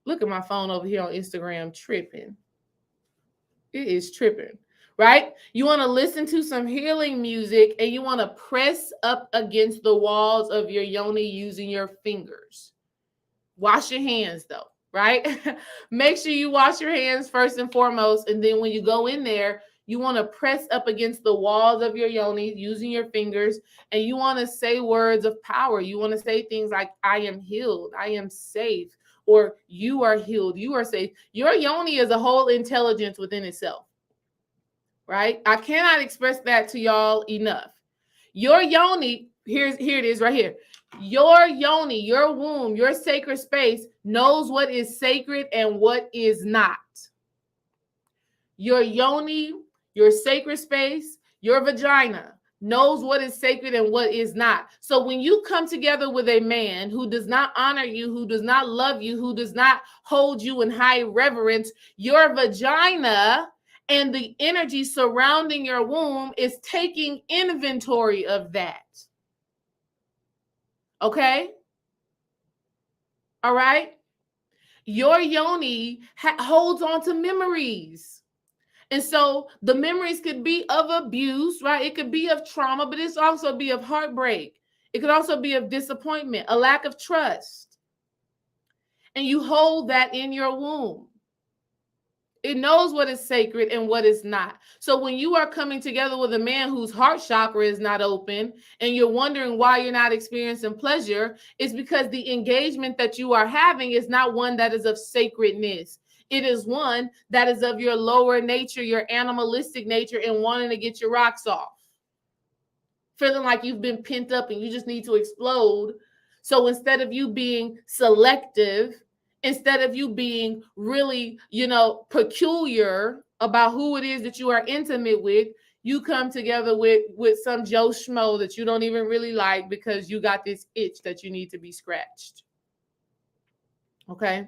look at my phone over here on Instagram tripping. It is tripping. Right? You want to listen to some healing music and you want to press up against the walls of your yoni using your fingers. Wash your hands though, right? Make sure you wash your hands first and foremost. And then when you go in there, you want to press up against the walls of your yoni using your fingers. And you want to say words of power. You want to say things like, I am healed. I am safe. Or you are healed. You are safe. Your yoni is a whole intelligence within itself. Right? I cannot express that to y'all enough. Your yoni, here it is right here. Your yoni, your womb, your sacred space knows what is sacred and what is not. Your yoni, your sacred space, your vagina knows what is sacred and what is not. So when you come together with a man who does not honor you, who does not love you, who does not hold you in high reverence, your vagina and the energy surrounding your womb is taking inventory of that. Okay? All right? Your yoni holds on to memories. And so the memories could be of abuse, right? It could be of trauma, but it's also be of heartbreak. It could also be of disappointment, a lack of trust. And you hold that in your womb. It knows what is sacred and what is not. So when you are coming together with a man whose heart chakra is not open and you're wondering why you're not experiencing pleasure, it's because the engagement that you are having is not one that is of sacredness. It is one that is of your lower nature, your animalistic nature, and wanting to get your rocks off. Feeling like you've been pent up and you just need to explode. So instead of you being selective, instead of you being really, peculiar about who it is that you are intimate with, you come together with some Joe Schmo that you don't even really like because you got this itch that you need to be scratched. Okay?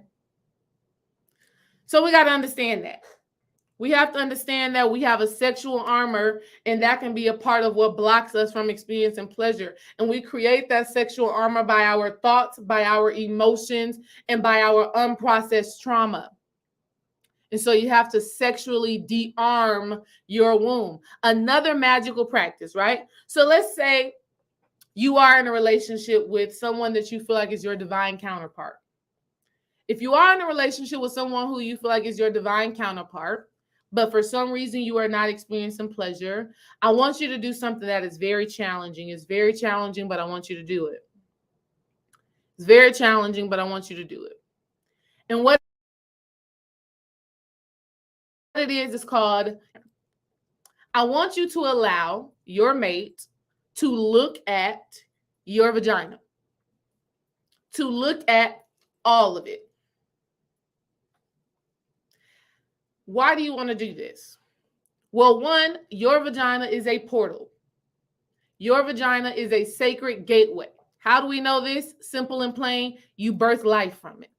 So we got to understand that. We have to understand that we have a sexual armor, and that can be a part of what blocks us from experiencing pleasure. And we create that sexual armor by our thoughts, by our emotions, and by our unprocessed trauma. And so you have to sexually de-arm your womb. Another magical practice, right? So let's say you are in a relationship with someone that you feel like is your divine counterpart. If you are in a relationship with someone who you feel like is your divine counterpart, but for some reason you are not experiencing pleasure, I want you to do something that is very challenging. It's very challenging, but I want you to do it. It's very challenging, but I want you to do it. And what it is called, I want you to allow your mate to look at your vagina, to look at all of it. Why do you want to do this? Well, one, your vagina is a portal. Your vagina is a sacred gateway. How do we know this? Simple and plain. You birth life from it.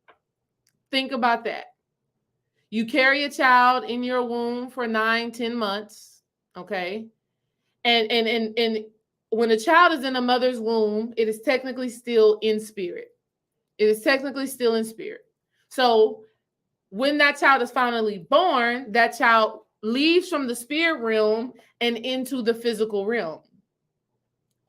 Think about that. You carry a child in your womb for 9-10 months. Okay. And when a child is in a mother's womb, it is technically still in spirit. It is technically still in spirit. So when that child is finally born, that child leaves from the spirit realm and into the physical realm.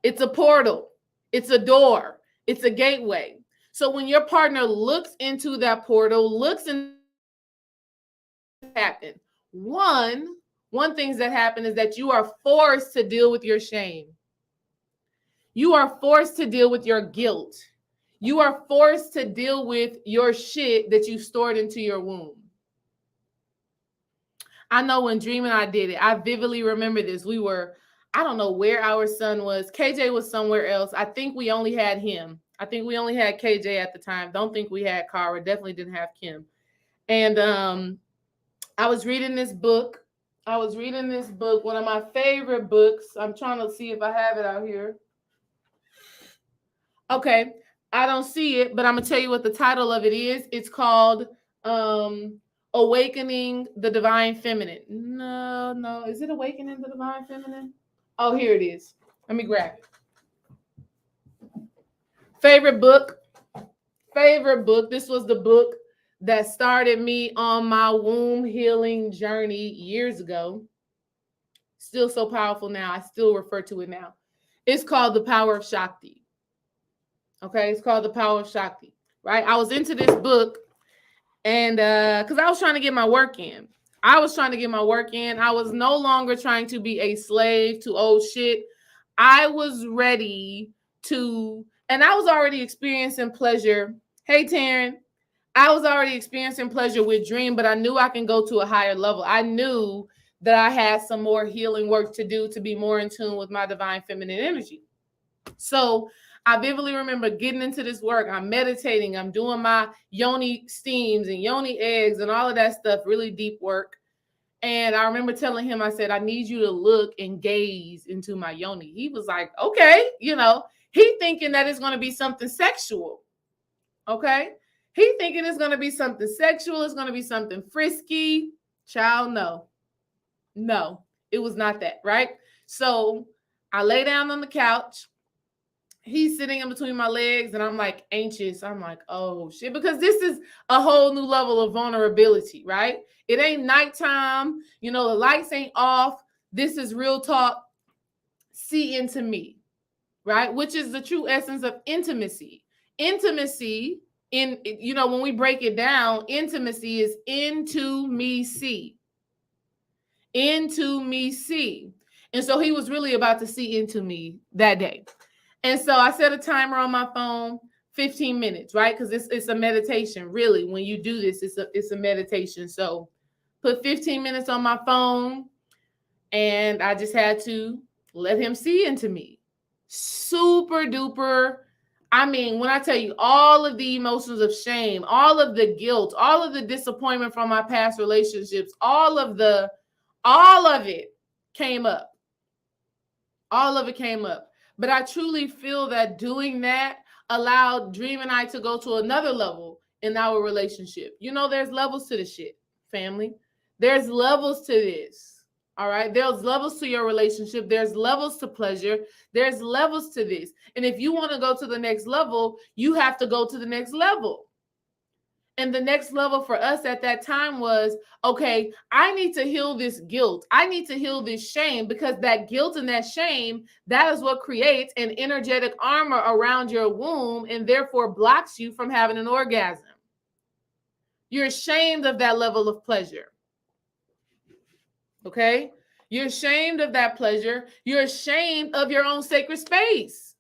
It's a portal. It's a door. It's a gateway. So when your partner looks into that portal, looks into happen. One things that happen is that you are forced to deal with your shame. You are forced to deal with your guilt. You are forced to deal with your shit that you stored into your womb. I know when Dream and I did it, I vividly remember this. I don't know where our son was. KJ was somewhere else. I think we only had him. I think we only had KJ at the time. Don't think we had Kara. Definitely didn't have Kim. And I was reading this book. One of my favorite books. I'm trying to see if I have it out here. Okay, I don't see it, but I'm gonna tell you what the title of it is. It's called Awakening the Divine Feminine. No, is it Awakening the Divine Feminine? Oh, here it is. Let me grab it. Favorite book. This was the book that started me on my womb healing journey years ago. Still so powerful now. I still refer to it now. It's called The Power of Shakti. Okay, it's called The Power of Shakti, right? I was into this book and because I was trying to get my work in. I was no longer trying to be a slave to old shit. I was ready to, and I was already experiencing pleasure. Hey, Taryn. I was already experiencing pleasure with Dream, but I knew I can go to a higher level. I knew that I had some more healing work to do to be more in tune with my divine feminine energy. So I vividly remember getting into this work. I'm meditating. I'm doing my yoni steams and yoni eggs and all of that stuff, really deep work. And I remember telling him, I said, I need you to look and gaze into my yoni. He was like, okay, he thinking that it's going to be something sexual. Okay. He thinking it's going to be something sexual. It's going to be something frisky. Child, no, it was not that. Right. So I lay down on the couch. He's sitting in between my legs and I'm like anxious. I'm like, oh shit, because this is a whole new level of vulnerability, right? It ain't nighttime. The lights ain't off. This is real talk. See into me, right? Which is the true essence of intimacy. Intimacy when we break it down, intimacy is into me see. Into me see. And so he was really about to see into me that day. And so I set a timer on my phone, 15 minutes, right? Because it's a meditation. Really, when you do this, it's a meditation. So put 15 minutes on my phone and I just had to let him see into me. Super duper. I mean, when I tell you all of the emotions of shame, all of the guilt, all of the disappointment from my past relationships, all of it came up. All of it came up. But I truly feel that doing that allowed Dream and I to go to another level in our relationship. There's levels to this shit, family. There's levels to this. All right. There's levels to your relationship. There's levels to pleasure. There's levels to this. And if you want to go to the next level, you have to go to the next level. And the next level for us at that time was, okay, I need to heal this guilt. I need to heal this shame, because that guilt and that shame, that is what creates an energetic armor around your womb and therefore blocks you from having an orgasm. You're ashamed of that level of pleasure. Okay? You're ashamed of that pleasure. You're ashamed of your own sacred space.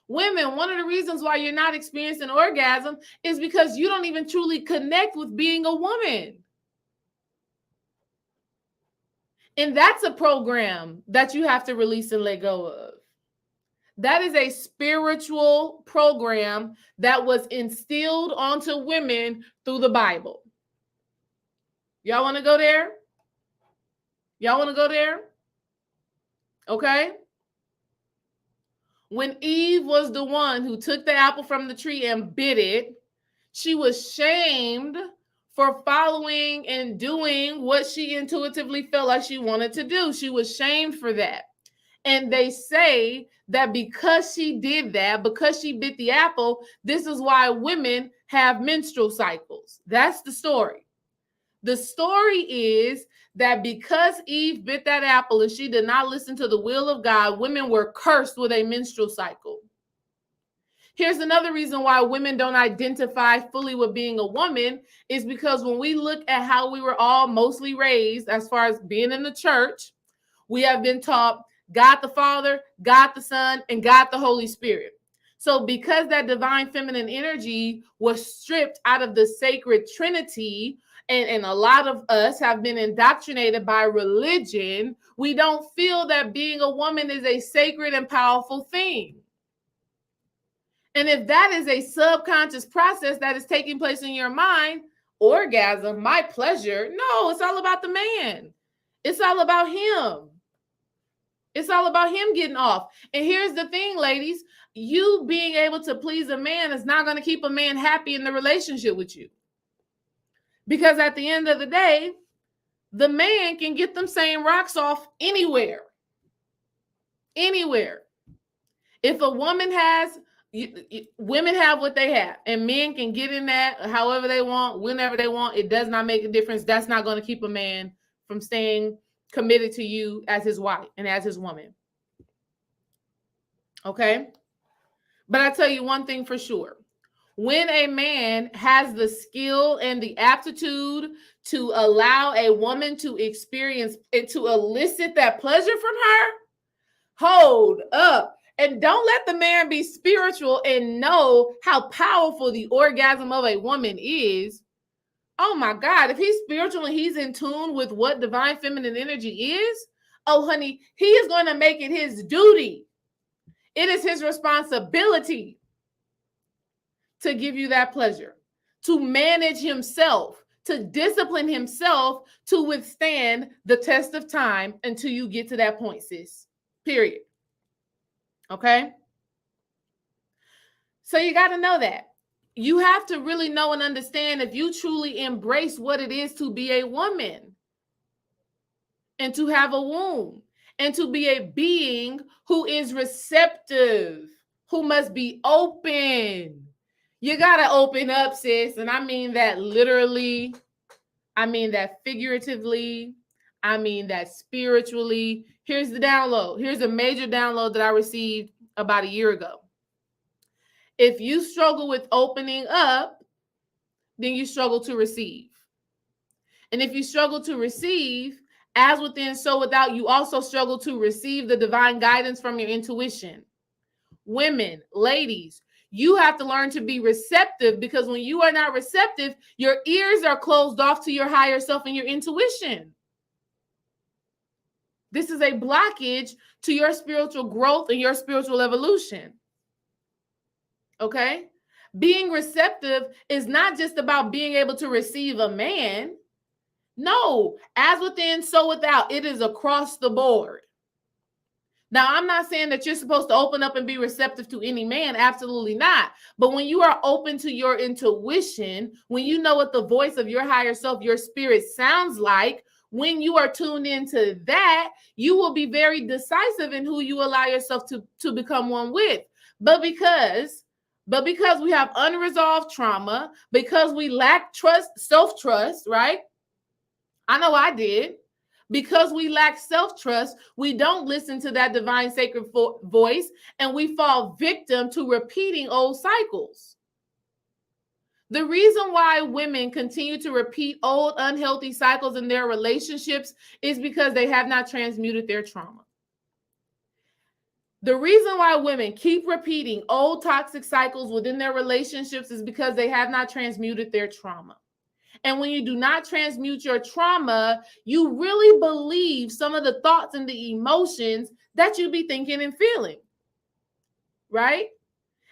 Women, one of the reasons why you're not experiencing orgasm is because you don't even truly connect with being a woman. And that's a program that you have to release and let go of. That is a spiritual program that was instilled onto women through the Bible. Y'all want to go there? Y'all want to go there? Okay. When Eve was the one who took the apple from the tree and bit it, she was shamed for following and doing what she intuitively felt like she wanted to do. She was shamed for that. And they say that because she did that, because she bit the apple, this is why women have menstrual cycles. That's the story. The story is that because Eve bit that apple and she did not listen to the will of God, women were cursed with a menstrual cycle. Here's another reason why women don't identify fully with being a woman is because when we look at how we were all mostly raised as far as being in the church, we have been taught God the Father, God the Son, and God the Holy Spirit. So because that divine feminine energy was stripped out of the sacred Trinity, and a lot of us have been indoctrinated by religion, we don't feel that being a woman is a sacred and powerful thing. And if that is a subconscious process that is taking place in your mind, orgasm, my pleasure, no, it's all about the man. It's all about him. It's all about him getting off. And here's the thing, ladies, you being able to please a man is not going to keep a man happy in the relationship with you. Because at the end of the day, the man can get them same rocks off anywhere. Anywhere. If a woman has, women have what they have, and men can get in that however they want, whenever they want. It does not make a difference. That's not going to keep a man from staying committed to you as his wife and as his woman. Okay? But I tell you one thing for sure. When a man has the skill and the aptitude to allow a woman to experience it, to elicit that pleasure from her, hold up. And don't let the man be spiritual and know how powerful the orgasm of a woman is. Oh my God, if he's spiritual and he's in tune with what divine feminine energy is, oh honey, he is going to make it his duty. It is his responsibility to give you that pleasure, to manage himself, to discipline himself to withstand the test of time until you get to that point, sis. Period. Okay? So you got to know that. You have to really know and understand if you truly embrace what it is to be a woman and to have a womb and to be a being who is receptive, who must be open. You got to open up, sis. And I mean that literally. I mean that figuratively. I mean that spiritually. Here's the download. Here's a major download that I received about a year ago. If you struggle with opening up, then you struggle to receive. And if you struggle to receive, as within, so without, you also struggle to receive the divine guidance from your intuition. Women, ladies, you have to learn to be receptive, because when you are not receptive, your ears are closed off to your higher self and your intuition. This is a blockage to your spiritual growth and your spiritual evolution. Okay? Being receptive is not just about being able to receive a man. No, as within, so without. It is across the board. Now, I'm not saying that you're supposed to open up and be receptive to any man. Absolutely not. But when you are open to your intuition, when you know what the voice of your higher self, your spirit sounds like, when you are tuned into that, you will be very decisive in who you allow yourself to become one with. But because we have unresolved trauma, because we lack trust, self-trust, right? I know I did. Because we lack self-trust, we don't listen to that divine sacred voice, and we fall victim to repeating old cycles. The reason why women continue to repeat old unhealthy cycles in their relationships is because they have not transmuted their trauma. The reason why women keep repeating old toxic cycles within their relationships is because they have not transmuted their trauma. And when you do not transmute your trauma, you really believe some of the thoughts and the emotions that you be thinking and feeling, right?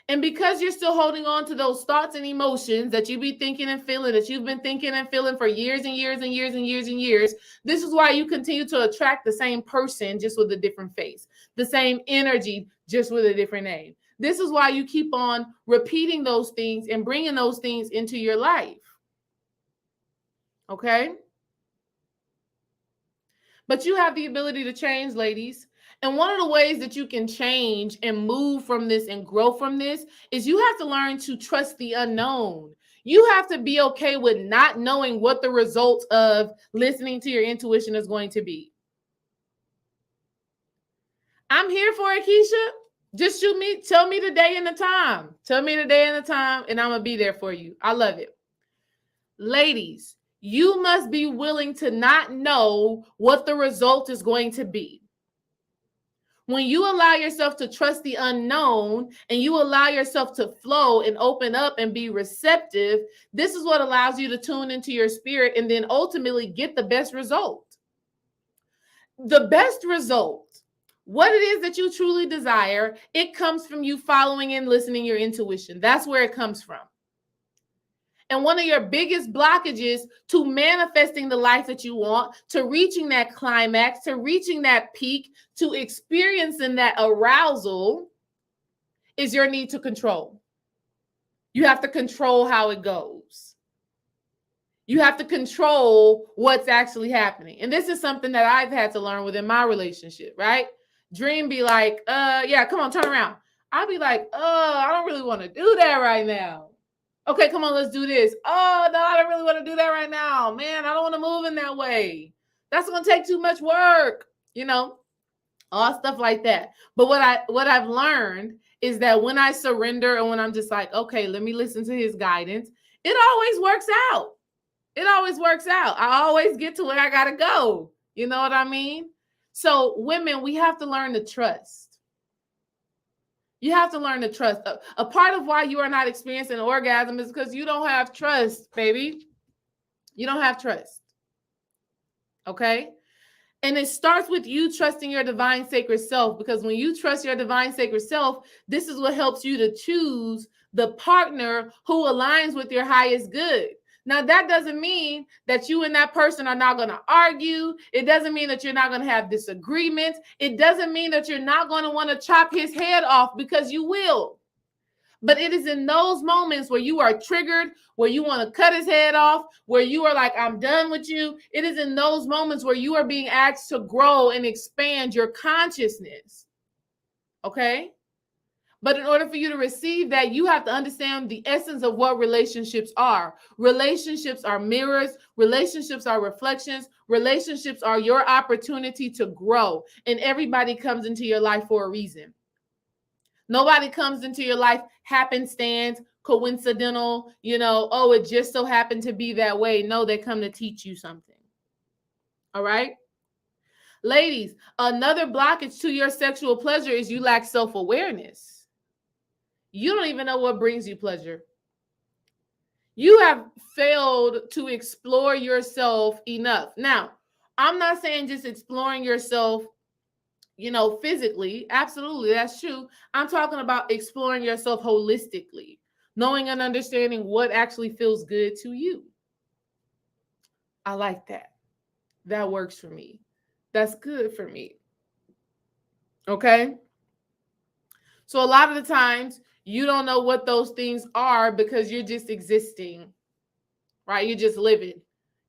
And because you're still holding on to those thoughts and emotions that you be thinking and feeling, that you've been thinking and feeling for years and years and years and years and years, this is why you continue to attract the same person just with a different face, the same energy just with a different name. This is why you keep on repeating those things and bringing those things into your life. Okay? But you have the ability to change, ladies. And one of the ways that you can change and move from this and grow from this is you have to learn to trust the unknown. You have to be okay with not knowing what the result of listening to your intuition is going to be. I'm here for it, Keisha. Just shoot me, tell me the day and the time. Tell me the day and the time, and I'm going to be there for you. I love it. Ladies, you must be willing to not know what the result is going to be. When you allow yourself to trust the unknown and you allow yourself to flow and open up and be receptive, this is what allows you to tune into your spirit and then ultimately get the best result. The best result, what it is that you truly desire, it comes from you following and listening your intuition. That's where it comes from. And one of your biggest blockages to manifesting the life that you want, to reaching that climax, to reaching that peak, to experiencing that arousal is your need to control. You have to control how it goes. You have to control what's actually happening. And this is something that I've had to learn within my relationship, right? Dream be like, yeah, come on, turn around. I'll be like, I don't really want to do that right now. Okay, come on, let's do this. Oh, no, I don't really want to do that right now. Man, I don't want to move in that way. That's going to take too much work, all stuff like that. But what I've learned is that when I surrender and when I'm just like, okay, let me listen to his guidance, it always works out. It always works out. I always get to where I got to go. You know what I mean? So women, we have to learn to trust. You have to learn to trust. A part of why you are not experiencing an orgasm is because you don't have trust, baby. You don't have trust. Okay? And it starts with you trusting your divine sacred self, because when you trust your divine sacred self, this is what helps you to choose the partner who aligns with your highest good. Now, that doesn't mean that you and that person are not going to argue. It doesn't mean that you're not going to have disagreements. It doesn't mean that you're not going to want to chop his head off, because you will. But it is in those moments where you are triggered, where you want to cut his head off, where you are like, I'm done with you. It is in those moments where you are being asked to grow and expand your consciousness. Okay? But in order for you to receive that, you have to understand the essence of what relationships are. Relationships are mirrors. Relationships are reflections. Relationships are your opportunity to grow. And everybody comes into your life for a reason. Nobody comes into your life happenstance, coincidental, oh, it just so happened to be that way. No, they come to teach you something. All right? Ladies, another blockage to your sexual pleasure is you lack self-awareness. You don't even know what brings you pleasure. You have failed to explore yourself enough. Now, I'm not saying just exploring yourself, physically. Absolutely, that's true. I'm talking about exploring yourself holistically, knowing and understanding what actually feels good to you. I like that. That works for me. That's good for me. Okay? So a lot of the times, you don't know what those things are because you're just existing, right? You're just living.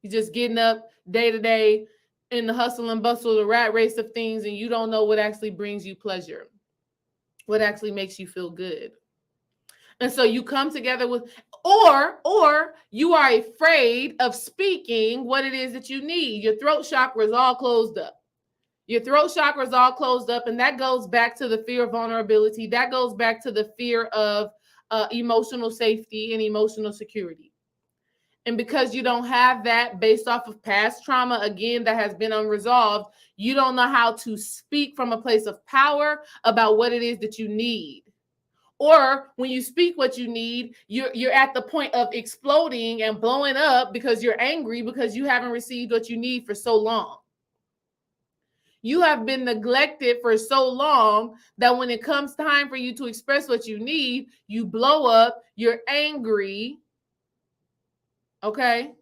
You're just getting up day to day in the hustle and bustle, the rat race of things, and you don't know what actually brings you pleasure, what actually makes you feel good. And so you come together with, or you are afraid of speaking what it is that you need. Your throat chakra is all closed up. Your throat chakra is all closed up, and that goes back to the fear of vulnerability. That goes back to the fear of emotional safety and emotional security. And because you don't have that based off of past trauma, again, that has been unresolved, you don't know how to speak from a place of power about what it is that you need. Or when you speak what you need, you're at the point of exploding and blowing up because you're angry because you haven't received what you need for so long. You have been neglected for so long that when it comes time for you to express what you need, you blow up, you're angry. Okay?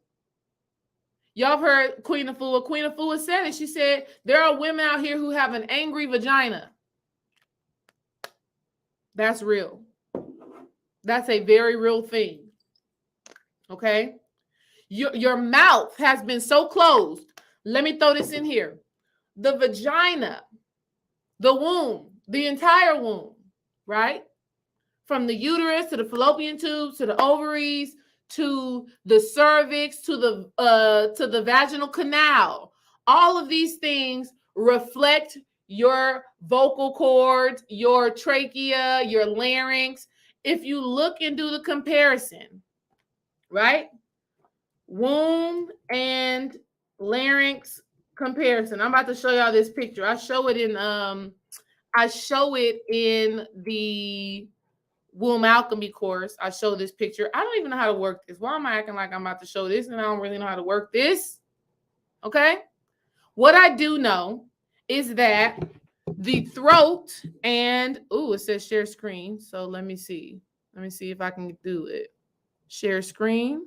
Y'all have heard Queen Afua. Queen Afua said it. She said, there are women out here who have an angry vagina. That's real. That's a very real thing. Okay? Your mouth has been so closed. Let me throw this in here. The vagina, the womb, the entire womb, right? From the uterus to the fallopian tubes to the ovaries to the cervix, to the vaginal canal. All of these things reflect your vocal cords, your trachea, your larynx. If you look and do the comparison, right? Womb and larynx comparison. I'm about to show y'all this picture. I show it in the Womb Alchemy course. I show this picture. I don't even know how to work this. Why am I acting like I'm about to show this and I don't really know how to work this? Okay. What I do know is that the throat and, it says share screen. So let me see. Let me see if I can do it. Share screen.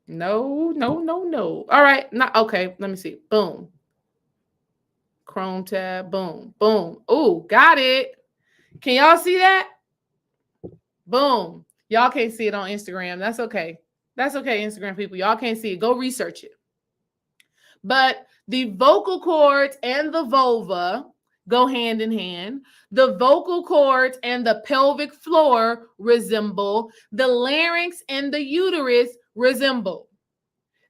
No. All right. Not okay. Let me see. Boom. Chrome tab. Boom. Oh, got it. Can y'all see that? Boom. Y'all can't see it on Instagram. That's okay. That's okay, Instagram people. Y'all can't see it. Go research it. But the vocal cords and the vulva go hand in hand. The vocal cords and the pelvic floor resemble. The larynx and the uterus resemble.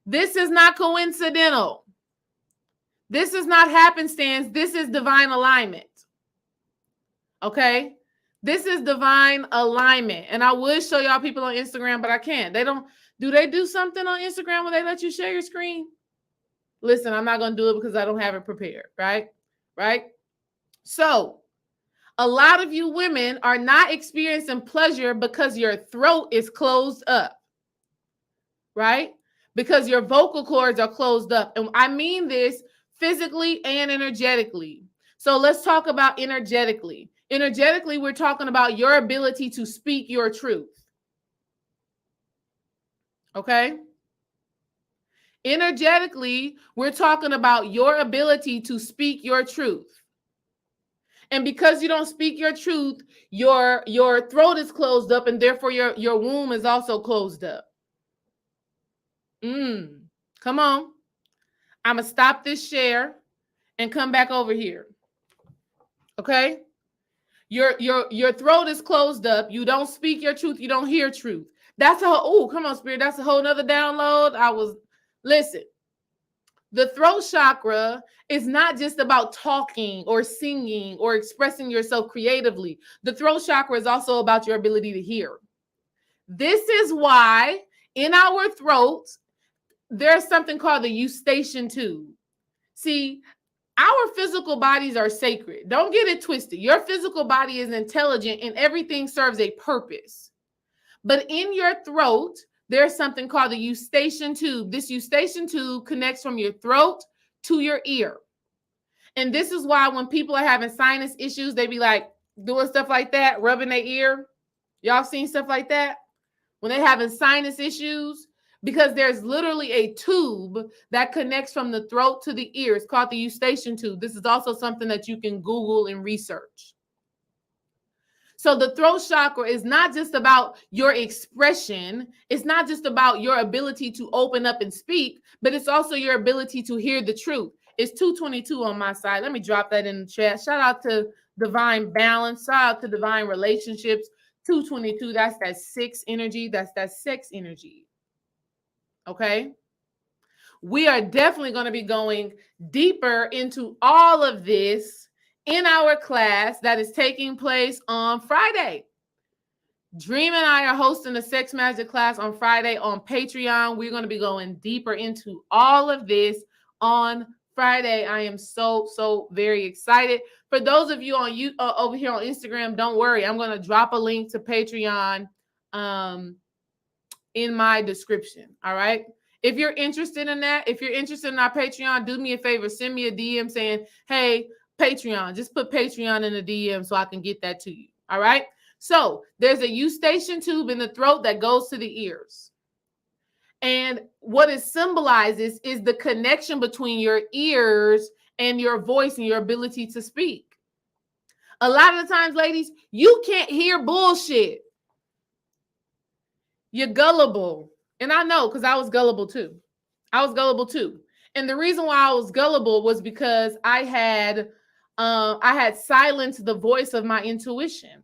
This is not coincidental. This is not happenstance. This is divine alignment. Okay? This is divine alignment. And I would show y'all people on Instagram, but I can't. Do they do something on Instagram where they let you share your screen? Listen, I'm not going to do it because I don't have it prepared, right? Right? So, a lot of you women are not experiencing pleasure because your throat is closed up, right? Because your vocal cords are closed up. And I mean this physically and energetically. So let's talk about energetically. Energetically, we're talking about your ability to speak your truth. Okay? Energetically, we're talking about your ability to speak your truth. And because you don't speak your truth, your throat is closed up, and therefore your womb is also closed up. Come on. I'm going to stop this share and come back over here. Okay? Your throat is closed up. You don't speak your truth. You don't hear truth. That's come on, Spirit. That's a whole nother download. Listen, the throat chakra is not just about talking or singing or expressing yourself creatively. The throat chakra is also about your ability to hear. This is why in our throats, there's something called the eustachian tube. See, our physical bodies are sacred. Don't get it twisted. Your physical body is intelligent and everything serves a purpose. But in your throat, there's something called the eustachian tube. This eustachian tube connects from your throat to your ear. And this is why when people are having sinus issues, they be like doing stuff like that, rubbing their ear. Y'all seen stuff like that? When they're having sinus issues, because there's literally a tube that connects from the throat to the ear. It's called the eustachian tube. This is also something that you can Google and research. So the throat chakra is not just about your expression. It's not just about your ability to open up and speak, but it's also your ability to hear the truth. It's 222 on my side. Let me drop that in the chat. Shout out to Divine Balance. Shout out to Divine Relationships. 222, that's that 6 energy. That's that sex energy. Okay? We are definitely going to be going deeper into all of this in our class that is taking place on Friday. Dream and I are hosting a sex magic class on Friday on Patreon. We're going to be going deeper into all of this on Friday. I am so very excited. For those of you on over here on Instagram, don't worry. I'm going to drop a link to Patreon in my description. All right. If you're interested in that, if you're interested in our Patreon, do me a favor. Send me a DM saying, hey, Patreon. Just put Patreon in the DM so I can get that to you. All right. So there's a eustachian tube in the throat that goes to the ears. And what it symbolizes is the connection between your ears and your voice and your ability to speak. A lot of the times, ladies, you can't hear bullshit. You're gullible. And I know because I was gullible too. And the reason why I was gullible was because I had silenced the voice of my intuition.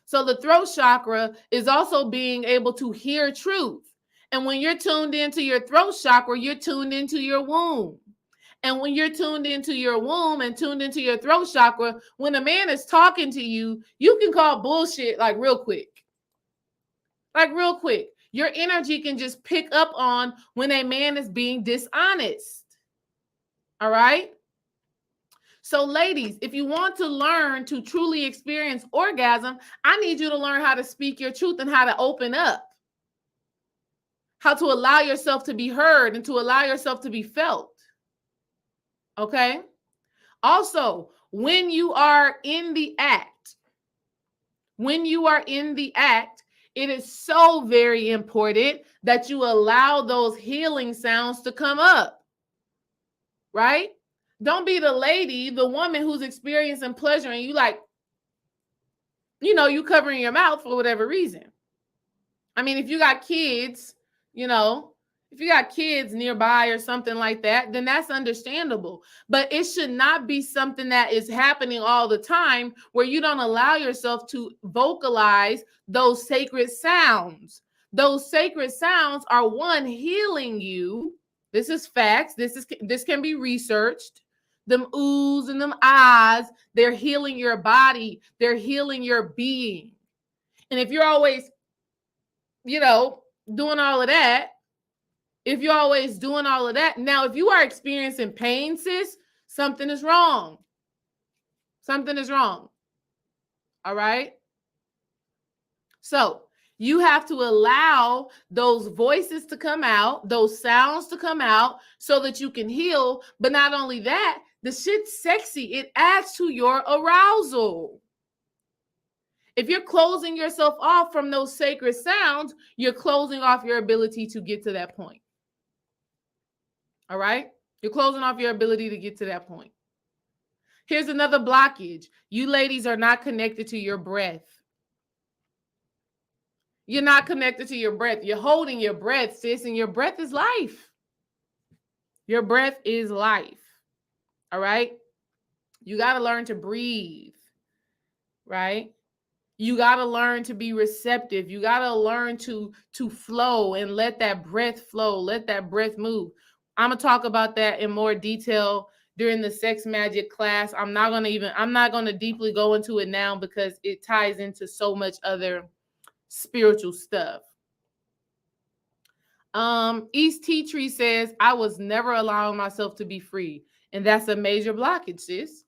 So the throat chakra is also being able to hear truth. And when you're tuned into your throat chakra, you're tuned into your womb. And when you're tuned into your womb and tuned into your throat chakra, when a man is talking to you, you can call bullshit like real quick. Like real quick. Your energy can just pick up on when a man is being dishonest. All right? So ladies, if you want to learn to truly experience orgasm, I need you to learn how to speak your truth and how to open up. How to allow yourself to be heard and to allow yourself to be felt. Okay? Also, when you are in the act, it is so very important that you allow those healing sounds to come up. Right? Don't be the lady, the woman who's experiencing pleasure and you like, you covering your mouth for whatever reason. I mean, if you got kids, if you got kids nearby or something like that, then that's understandable. But it should not be something that is happening all the time where you don't allow yourself to vocalize those sacred sounds. Those sacred sounds are one, healing you. This is facts. This can be researched. Them oohs and them ahs, they're healing your body. They're healing your being. And if you're always, doing all of that, now if you are experiencing pain, sis, something is wrong. Something is wrong. All right? So you have to allow those voices to come out, those sounds to come out so that you can heal. But not only that, the shit's sexy. It adds to your arousal. If you're closing yourself off from those sacred sounds, you're closing off your ability to get to that point. All right? You're closing off your ability to get to that point. Here's another blockage. You ladies are not connected to your breath. You're not connected to your breath. You're holding your breath, sis, and your breath is life. Your breath is life. All right? You got to learn to breathe, right? You got to learn to be receptive. You got to learn to flow and let that breath flow. Let that breath move. I'm going to talk about that in more detail during the sex magic class. I'm not going to deeply go into it now because it ties into so much other spiritual stuff. East Tea Tree says, I was never allowing myself to be free. And that's a major blockage, sis.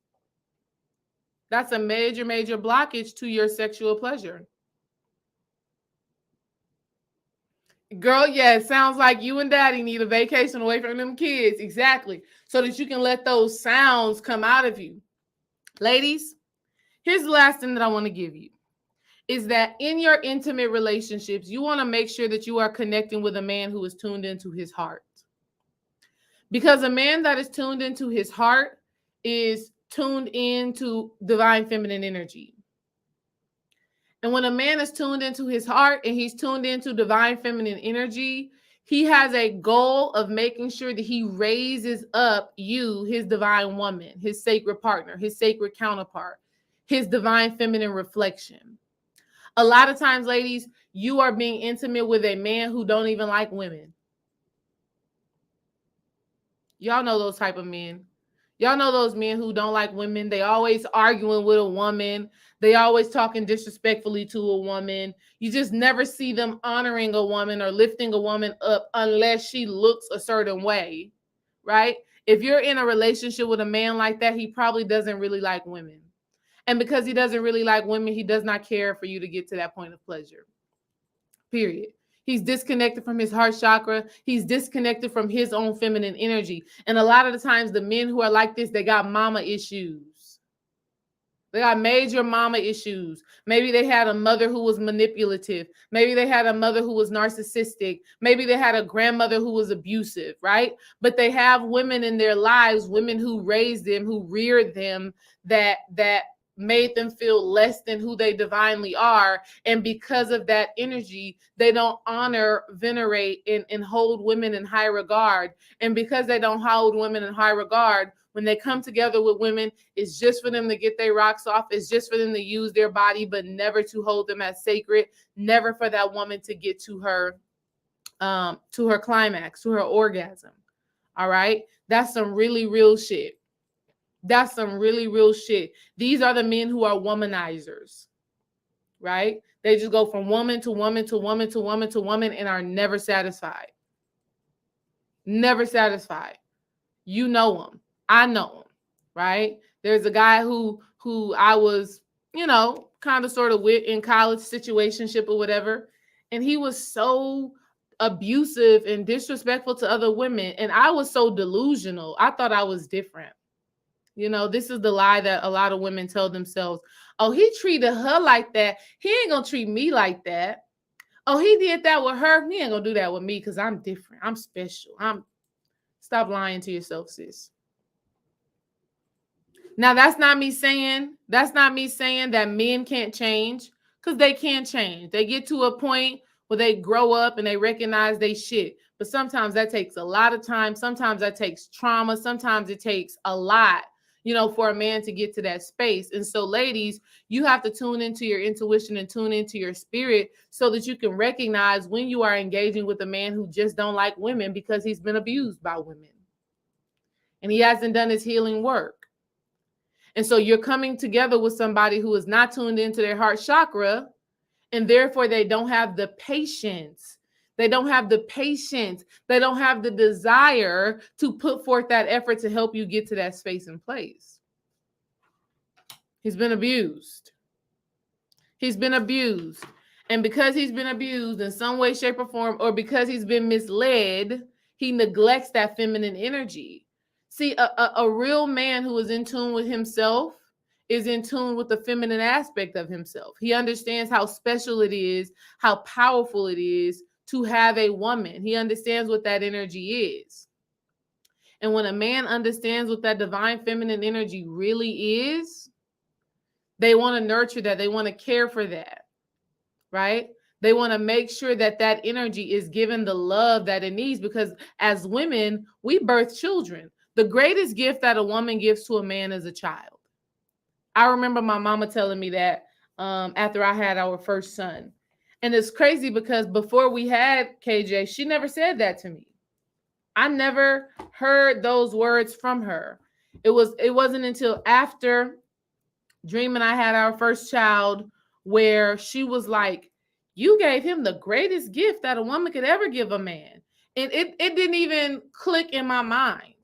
That's a major, major blockage to your sexual pleasure. Girl, yeah, it sounds like you and daddy need a vacation away from them kids. Exactly. So that you can let those sounds come out of you. Ladies, here's the last thing that I want to give you. Is that in your intimate relationships, you want to make sure that you are connecting with a man who is tuned into his heart. Because a man that is tuned into his heart is tuned into divine feminine energy. And when a man is tuned into his heart and he's tuned into divine feminine energy, he has a goal of making sure that he raises up you, his divine woman, his sacred partner, his sacred counterpart, his divine feminine reflection. A lot of times, ladies, you are being intimate with a man who don't even like women. Y'all know those type of men. Y'all know those men who don't like women. They always arguing with a woman. They always talking disrespectfully to a woman. You just never see them honoring a woman or lifting a woman up unless she looks a certain way, right? If you're in a relationship with a man like that, he probably doesn't really like women. And because he doesn't really like women, he does not care for you to get to that point of pleasure. Period. He's disconnected from his heart chakra. He's disconnected from his own feminine energy. And a lot of the times, the men who are like this, they got mama issues. They got major mama issues. Maybe they had a mother who was manipulative. Maybe they had a mother who was narcissistic. Maybe they had a grandmother who was abusive, right? But they have women in their lives, women who raised them, who reared them, that made them feel less than who they divinely are. And because of that energy, they don't honor, venerate, and hold women in high regard. And because they don't hold women in high regard, when they come together with women, it's just for them to get their rocks off. It's just for them to use their body, but never to hold them as sacred. Never for that woman to get to her climax, to her orgasm. All right. That's some really real shit. That's some really real shit. These are the men who are womanizers, right? They just go from woman to woman to woman to woman to woman and are never satisfied. Never satisfied. You know him. I know him, right? There's a guy who I was, kind of sort of with in college, situationship or whatever. And he was so abusive and disrespectful to other women. And I was so delusional. I thought I was different. This is the lie that a lot of women tell themselves. Oh, he treated her like that. He ain't going to treat me like that. Oh, he did that with her. He ain't going to do that with me because I'm different. I'm special. Stop lying to yourself, sis. Now, that's not me saying that men can't change, because they can change. They get to a point where they grow up and they recognize they shit. But sometimes that takes a lot of time. Sometimes that takes trauma. Sometimes it takes a lot, for a man to get to that space. And so, ladies, you have to tune into your intuition and tune into your spirit so that you can recognize when you are engaging with a man who just don't like women because he's been abused by women and he hasn't done his healing work. And so you're coming together with somebody who is not tuned into their heart chakra, and therefore they don't have the patience. They don't have the patience. They don't have the desire to put forth that effort to help you get to that space and place. He's been abused. He's been abused. And because he's been abused in some way, shape, or form, or because he's been misled, he neglects that feminine energy. See, a real man who is in tune with himself is in tune with the feminine aspect of himself. He understands how special it is, how powerful it is to have a woman. He understands what that energy is. And when a man understands what that divine feminine energy really is, they want to nurture that. They want to care for that, right? They want to make sure that that energy is given the love that it needs, because as women, we birth children. The greatest gift that a woman gives to a man is a child. I remember my mama telling me that after I had our first son. And it's crazy because before we had KJ, she never said that to me. I never heard those words from her. It wasn't until after Dream and I had our first child where she was like, you gave him the greatest gift that a woman could ever give a man. And it didn't even click in my mind.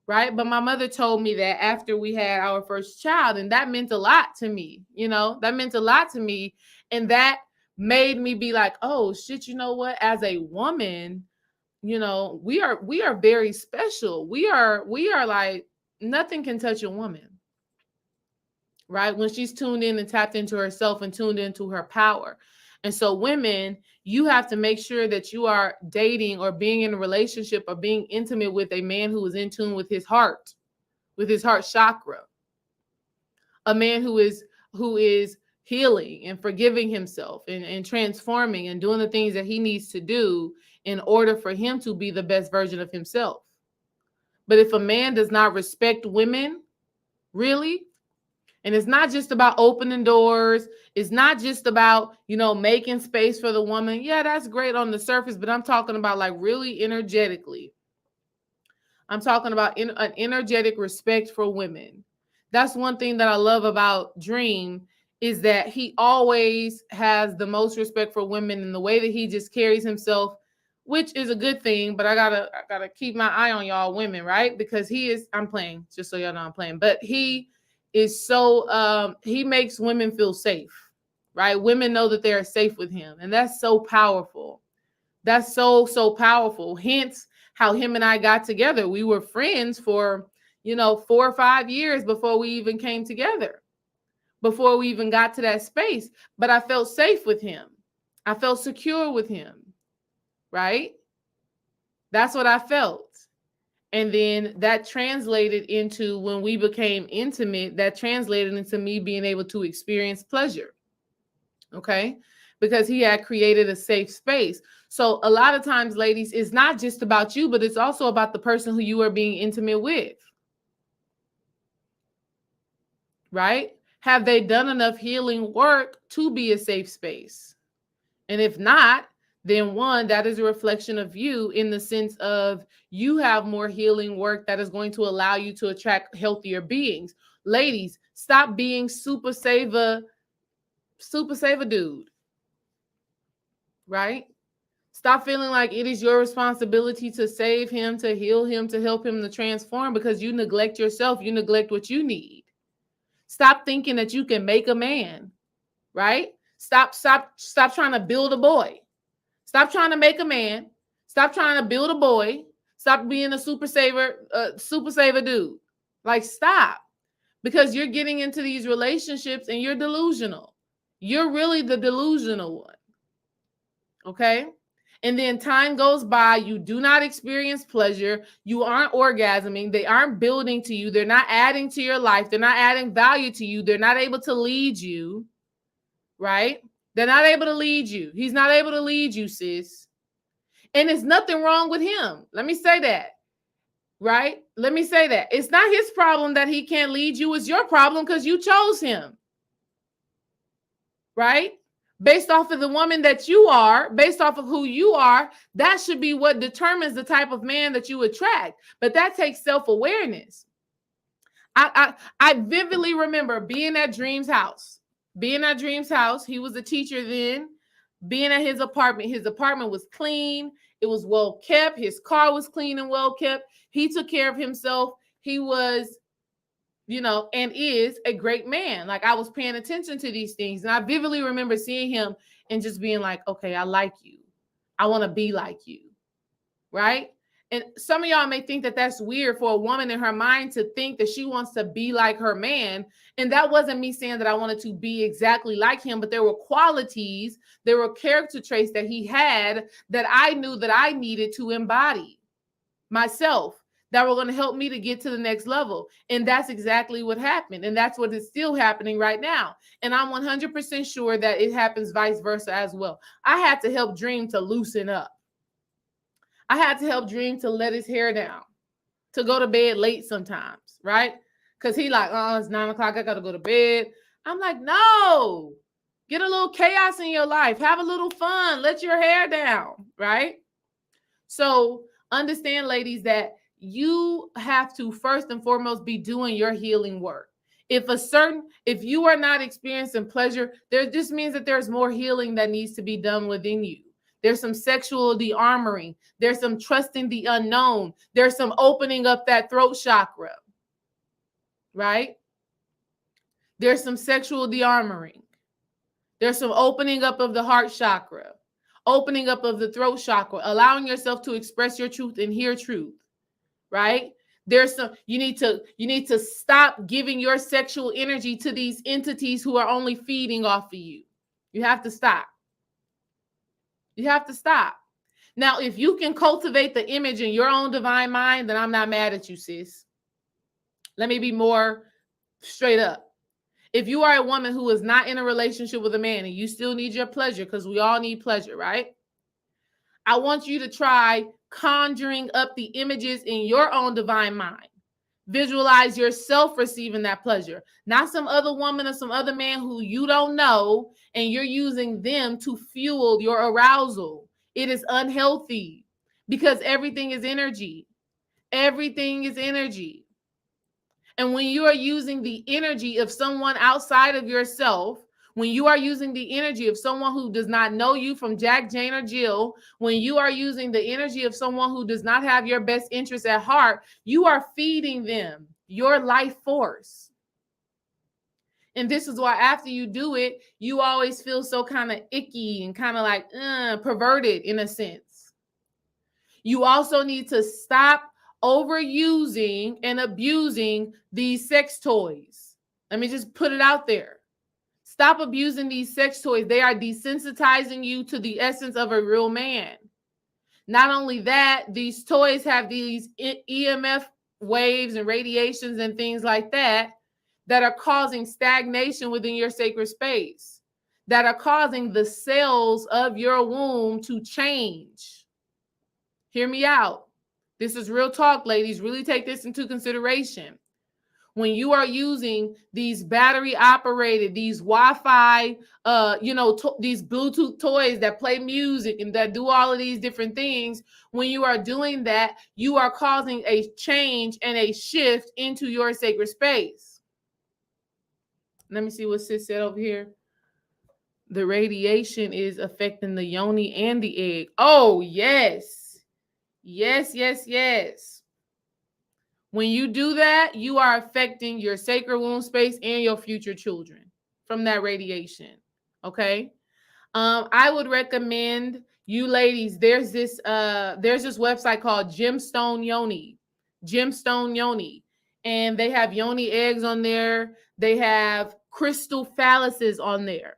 Right. But my mother told me that after we had our first child, and that meant a lot to me. That meant a lot to me. And that made me be like, oh, shit, you know what? As a woman, we are very special. We are like, nothing can touch a woman. Right. When she's tuned in and tapped into herself and tuned into her power. And so women, you have to make sure that you are dating or being in a relationship or being intimate with a man who is in tune with his heart chakra. A man who is healing and forgiving himself and transforming and doing the things that he needs to do in order for him to be the best version of himself. But if a man does not respect women, really, and it's not just about opening doors. It's not just about, making space for the woman. Yeah, that's great on the surface, but I'm talking about like really energetically. I'm talking about an energetic respect for women. That's one thing that I love about Dream, is that he always has the most respect for women and the way that he just carries himself, which is a good thing. But I gotta keep my eye on y'all women, right? Because I'm playing, just so y'all know I'm playing, but he is so, he makes women feel safe, right? Women know that they're safe with him. And that's so powerful. That's so, so powerful. Hence how him and I got together. We were friends for, 4 or 5 years before we even came together, before we even got to that space. But I felt safe with him. I felt secure with him, right? That's what I felt. And then that translated into, when we became intimate, that translated into me being able to experience pleasure. Okay. Because he had created a safe space. So a lot of times, ladies, it's not just about you, but it's also about the person who you are being intimate with. right? Have they done enough healing work to be a safe space? And if not, then one, that is a reflection of you in the sense of you have more healing work that is going to allow you to attract healthier beings. Ladies, stop being super saver dude, right? Stop feeling like it is your responsibility to save him, to heal him, to help him to transform, because you neglect yourself. You neglect what you need. Stop thinking that you can make a man, right? Stop trying to build a boy. Stop trying to make a man. Stop trying to build a boy. Stop being a super saver dude. Like, stop. Because you're getting into these relationships and you're delusional. You're really the delusional one. Okay? And then time goes by, you do not experience pleasure, you aren't orgasming, they aren't building to you, they're not adding to your life, they're not adding value to you, they're not able to lead you, right? They're not able to lead you. He's not able to lead you, sis. And there's nothing wrong with him. Let me say that, right? Let me say that. It's not his problem that he can't lead you. It's your problem because you chose him, right? Based off of the woman that you are, based off of who you are, that should be what determines the type of man that you attract. But that takes self-awareness. I vividly remember being at Dream's house. He was a teacher then. Being at his apartment was clean. It was well kept. His car was clean and well kept. He took care of himself. He was, and is a great man. Like, I was paying attention to these things. And I vividly remember seeing him and just being like, okay, I like you. I want to be like you. Right? And some of y'all may think that that's weird for a woman in her mind to think that she wants to be like her man. And that wasn't me saying that I wanted to be exactly like him, but there were qualities, there were character traits that he had that I knew that I needed to embody myself, that were going to help me to get to the next level. And that's exactly what happened. And that's what is still happening right now. And I'm 100% sure that it happens vice versa as well. I had to help Dream to loosen up. I had to help Dream to let his hair down, to go to bed late sometimes, right? Because he like, oh, it's 9 o'clock, I got to go to bed. I'm like, no, get a little chaos in your life. Have a little fun. Let your hair down, right? So understand, ladies, that you have to first and foremost be doing your healing work. If you are not experiencing pleasure, there just means that there's more healing that needs to be done within you. There's some sexual de-armoring. There's some trusting the unknown. There's some opening up that throat chakra, right? There's some sexual de-armoring. There's some opening up of the heart chakra, opening up of the throat chakra, allowing yourself to express your truth and hear truth, right? There's some, you need to stop giving your sexual energy to these entities who are only feeding off of you. You have to stop. You have to stop. Now, if you can cultivate the image in your own divine mind, then I'm not mad at you, sis. Let me be more straight up. If you are a woman who is not in a relationship with a man and you still need your pleasure, because we all need pleasure, right? I want you to try conjuring up the images in your own divine mind. Visualize yourself receiving that pleasure, not some other woman or some other man who you don't know, and you're using them to fuel your arousal. It is unhealthy because everything is energy. Everything is energy. And when you are using the energy of someone outside of yourself, when you are using the energy of someone who does not know you from Jack, Jane, or Jill, when you are using the energy of someone who does not have your best interests at heart, you are feeding them your life force. And this is why after you do it, you always feel so kind of icky and kind of like perverted in a sense. You also need to stop overusing and abusing these sex toys. Let me just put it out there. Stop abusing these sex toys. They are desensitizing you to the essence of a real man. Not only that, these toys have these EMF waves and radiations and things like that are causing stagnation within your sacred space, that are causing the cells of your womb to change. Hear me out. This is real talk, ladies. Really take this into consideration. When you are using these battery operated, these Wi-Fi, these Bluetooth toys that play music and that do all of these different things, when you are doing that, you are causing a change and a shift into your sacred space. Let me see what Sis said over here. The radiation is affecting the yoni and the egg. Oh, yes. Yes, yes, yes. When you do that, you are affecting your sacred womb space and your future children from that radiation. Okay. I would recommend you ladies. There's this website called Gemstone Yoni, and they have yoni eggs on there. They have crystal phalluses on there.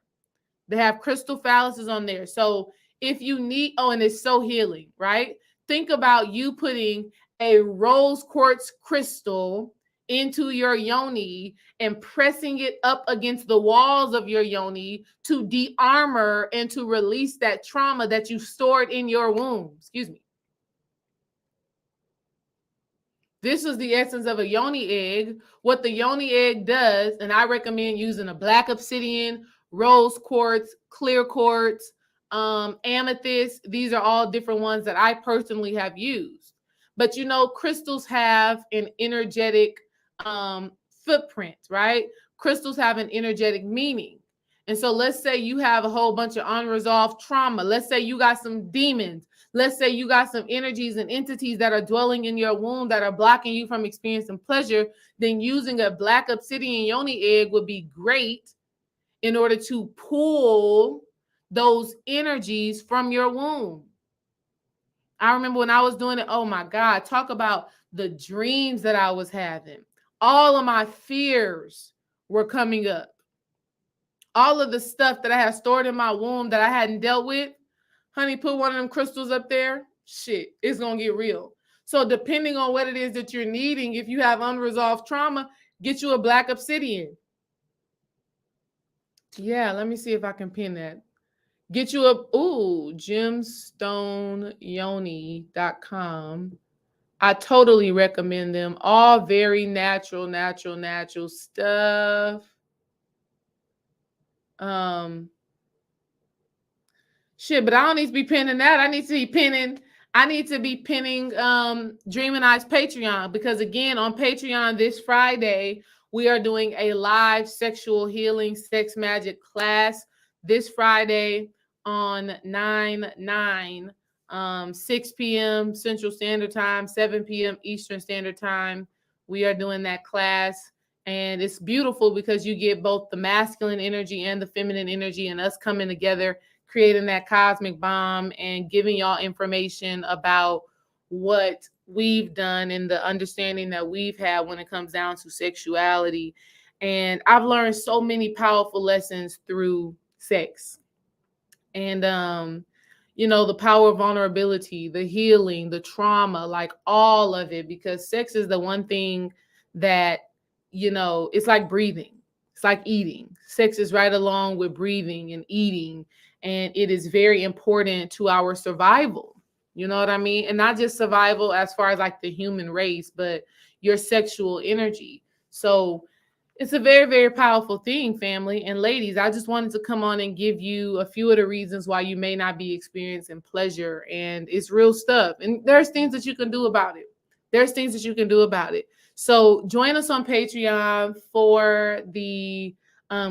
So if you need, and it's so healing, right? Think about you putting a rose quartz crystal into your yoni and pressing it up against the walls of your yoni to de-armor and to release that trauma that you stored in your womb. Excuse me. This is the essence of a yoni egg. What the yoni egg does, and I recommend using a black obsidian, rose quartz, clear quartz, amethyst. These are all different ones that I personally have used. But crystals have an energetic footprint, right? Crystals have an energetic meaning. And so let's say you have a whole bunch of unresolved trauma. Let's say you got some demons. Let's say you got some energies and entities that are dwelling in your womb that are blocking you from experiencing pleasure. Then using a black obsidian yoni egg would be great in order to pull those energies from your womb. I remember when I was doing it, oh my God, talk about the dreams that I was having. All of my fears were coming up. All of the stuff that I had stored in my womb that I hadn't dealt with, honey, put one of them crystals up there, shit, it's going to get real. So depending on what it is that you're needing, if you have unresolved trauma, get you a black obsidian. Yeah, let me see if I can pin that. Get you gemstoneyoni.com. I totally recommend them. All very natural stuff. Shit, but I don't need to be pinning that. I need to be pinning Dream and I's Patreon, because again, on Patreon this Friday, we are doing a live sexual healing sex magic class this Friday on 9/9, 6 p.m. Central Standard Time, 7 p.m. Eastern Standard Time. We are doing that class. And it's beautiful because you get both the masculine energy and the feminine energy, and us coming together, creating that cosmic bomb and giving y'all information about what we've done and the understanding that we've had when it comes down to sexuality. And I've learned so many powerful lessons through sex. And, the power of vulnerability, the healing, the trauma, like all of it, because sex is the one thing that, it's like breathing. It's like eating. Sex is right along with breathing and eating. And it is very important to our survival. You know what I mean? And not just survival as far as like the human race, but your sexual energy. So it's a very, very powerful thing, family. And ladies, I just wanted to come on and give you a few of the reasons why you may not be experiencing pleasure. And it's real stuff. And there's things that you can do about it. So join us on Patreon for the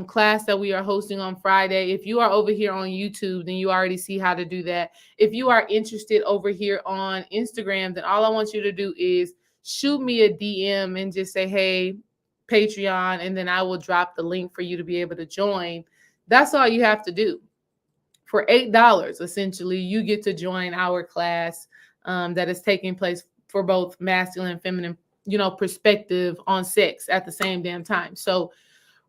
class that we are hosting on Friday. If you are over here on YouTube, then you already see how to do that. If you are interested over here on Instagram, then all I want you to do is shoot me a DM and just say, hey, Patreon, and then I will drop the link for you to be able to join. That's all you have to do. For $8, essentially, you get to join our class that is taking place for both masculine and feminine, perspective on sex at the same damn time. So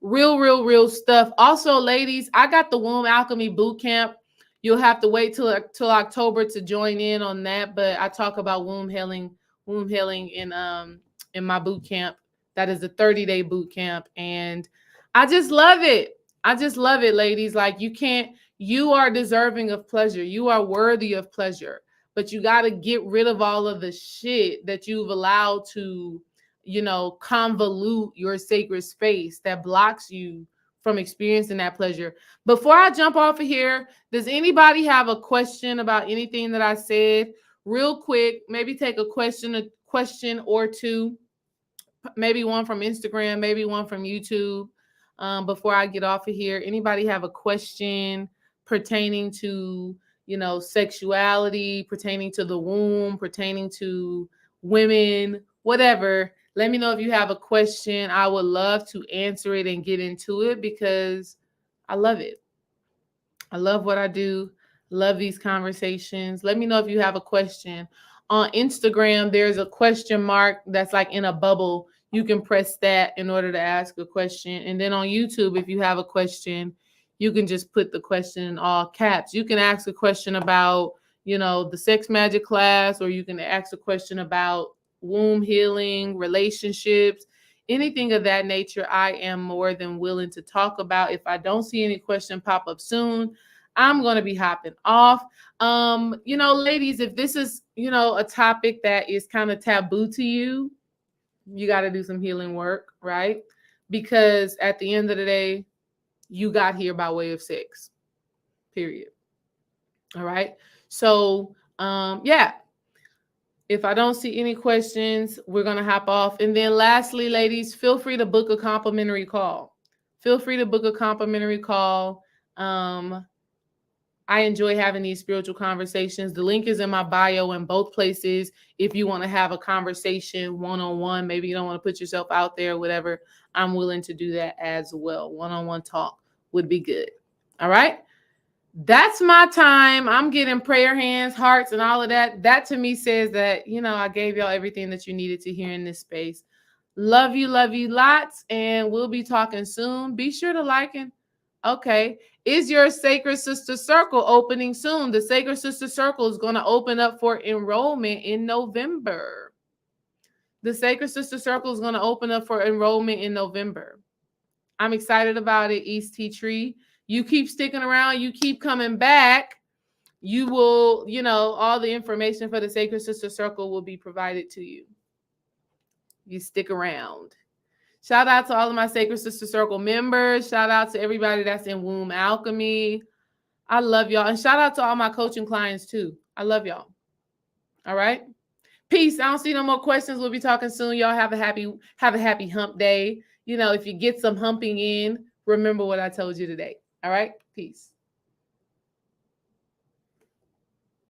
real stuff. Also, ladies, I got the Womb Alchemy Bootcamp. You'll have to wait till October to join in on that, but I talk about womb healing in my boot camp. That is a 30-day boot camp, and I just love it. Ladies. Like, you are deserving of pleasure. You are worthy of pleasure, but you got to get rid of all of the shit that you've allowed to, convolute your sacred space, that blocks you from experiencing that pleasure. Before I jump off of here, does anybody have a question about anything that I said? Real quick, maybe take a question or two, maybe one from Instagram, maybe one from YouTube. Before I get off of here, anybody have a question pertaining to, sexuality, pertaining to the womb, pertaining to women, whatever? Let me know if you have a question. I would love to answer it and get into it because I love it. I love what I do. Love these conversations. Let me know if you have a question. On Instagram, there's a question mark that's like in a bubble. You can press that in order to ask a question. And then on YouTube, if you have a question, you can just put the question in all caps. You can ask a question about, the sex magic class, or you can ask a question about womb healing, relationships, anything of that nature. I am more than willing to talk about. If I don't see any question pop up soon, I'm going to be hopping off. Ladies, if this is, a topic that is kind of taboo to you, you got to do some healing work, right? Because at the end of the day, you got here by way of sex, period. All right. So, yeah. If I don't see any questions, we're going to hop off. And then lastly, ladies, feel free to book a complimentary call. Feel free to book a complimentary call. I enjoy having these spiritual conversations. The link is in my bio in both places. If you want to have a conversation one-on-one, maybe you don't want to put yourself out there, whatever, I'm willing to do that as well. One-on-one talk would be good. All right. That's my time. I'm getting prayer hands, hearts, and all of that. That to me says that, I gave y'all everything that you needed to hear in this space. Love you lots. And we'll be talking soon. Be sure to like and okay. Is your Sacred Sister Circle opening soon? The Sacred Sister Circle is going to open up for enrollment in November. The Sacred Sister Circle is going to open up for enrollment in November. I'm excited about it, East Tea Tree. You keep sticking around. You keep coming back. You will, all the information for the Sacred Sister Circle will be provided to you. You stick around. Shout out to all of my Sacred Sister Circle members. Shout out to everybody that's in Womb Alchemy. I love y'all. And shout out to all my coaching clients too. I love y'all. All right. Peace. I don't see no more questions. We'll be talking soon. Y'all have a happy hump day. If you get some humping in, remember what I told you today. All right. Peace.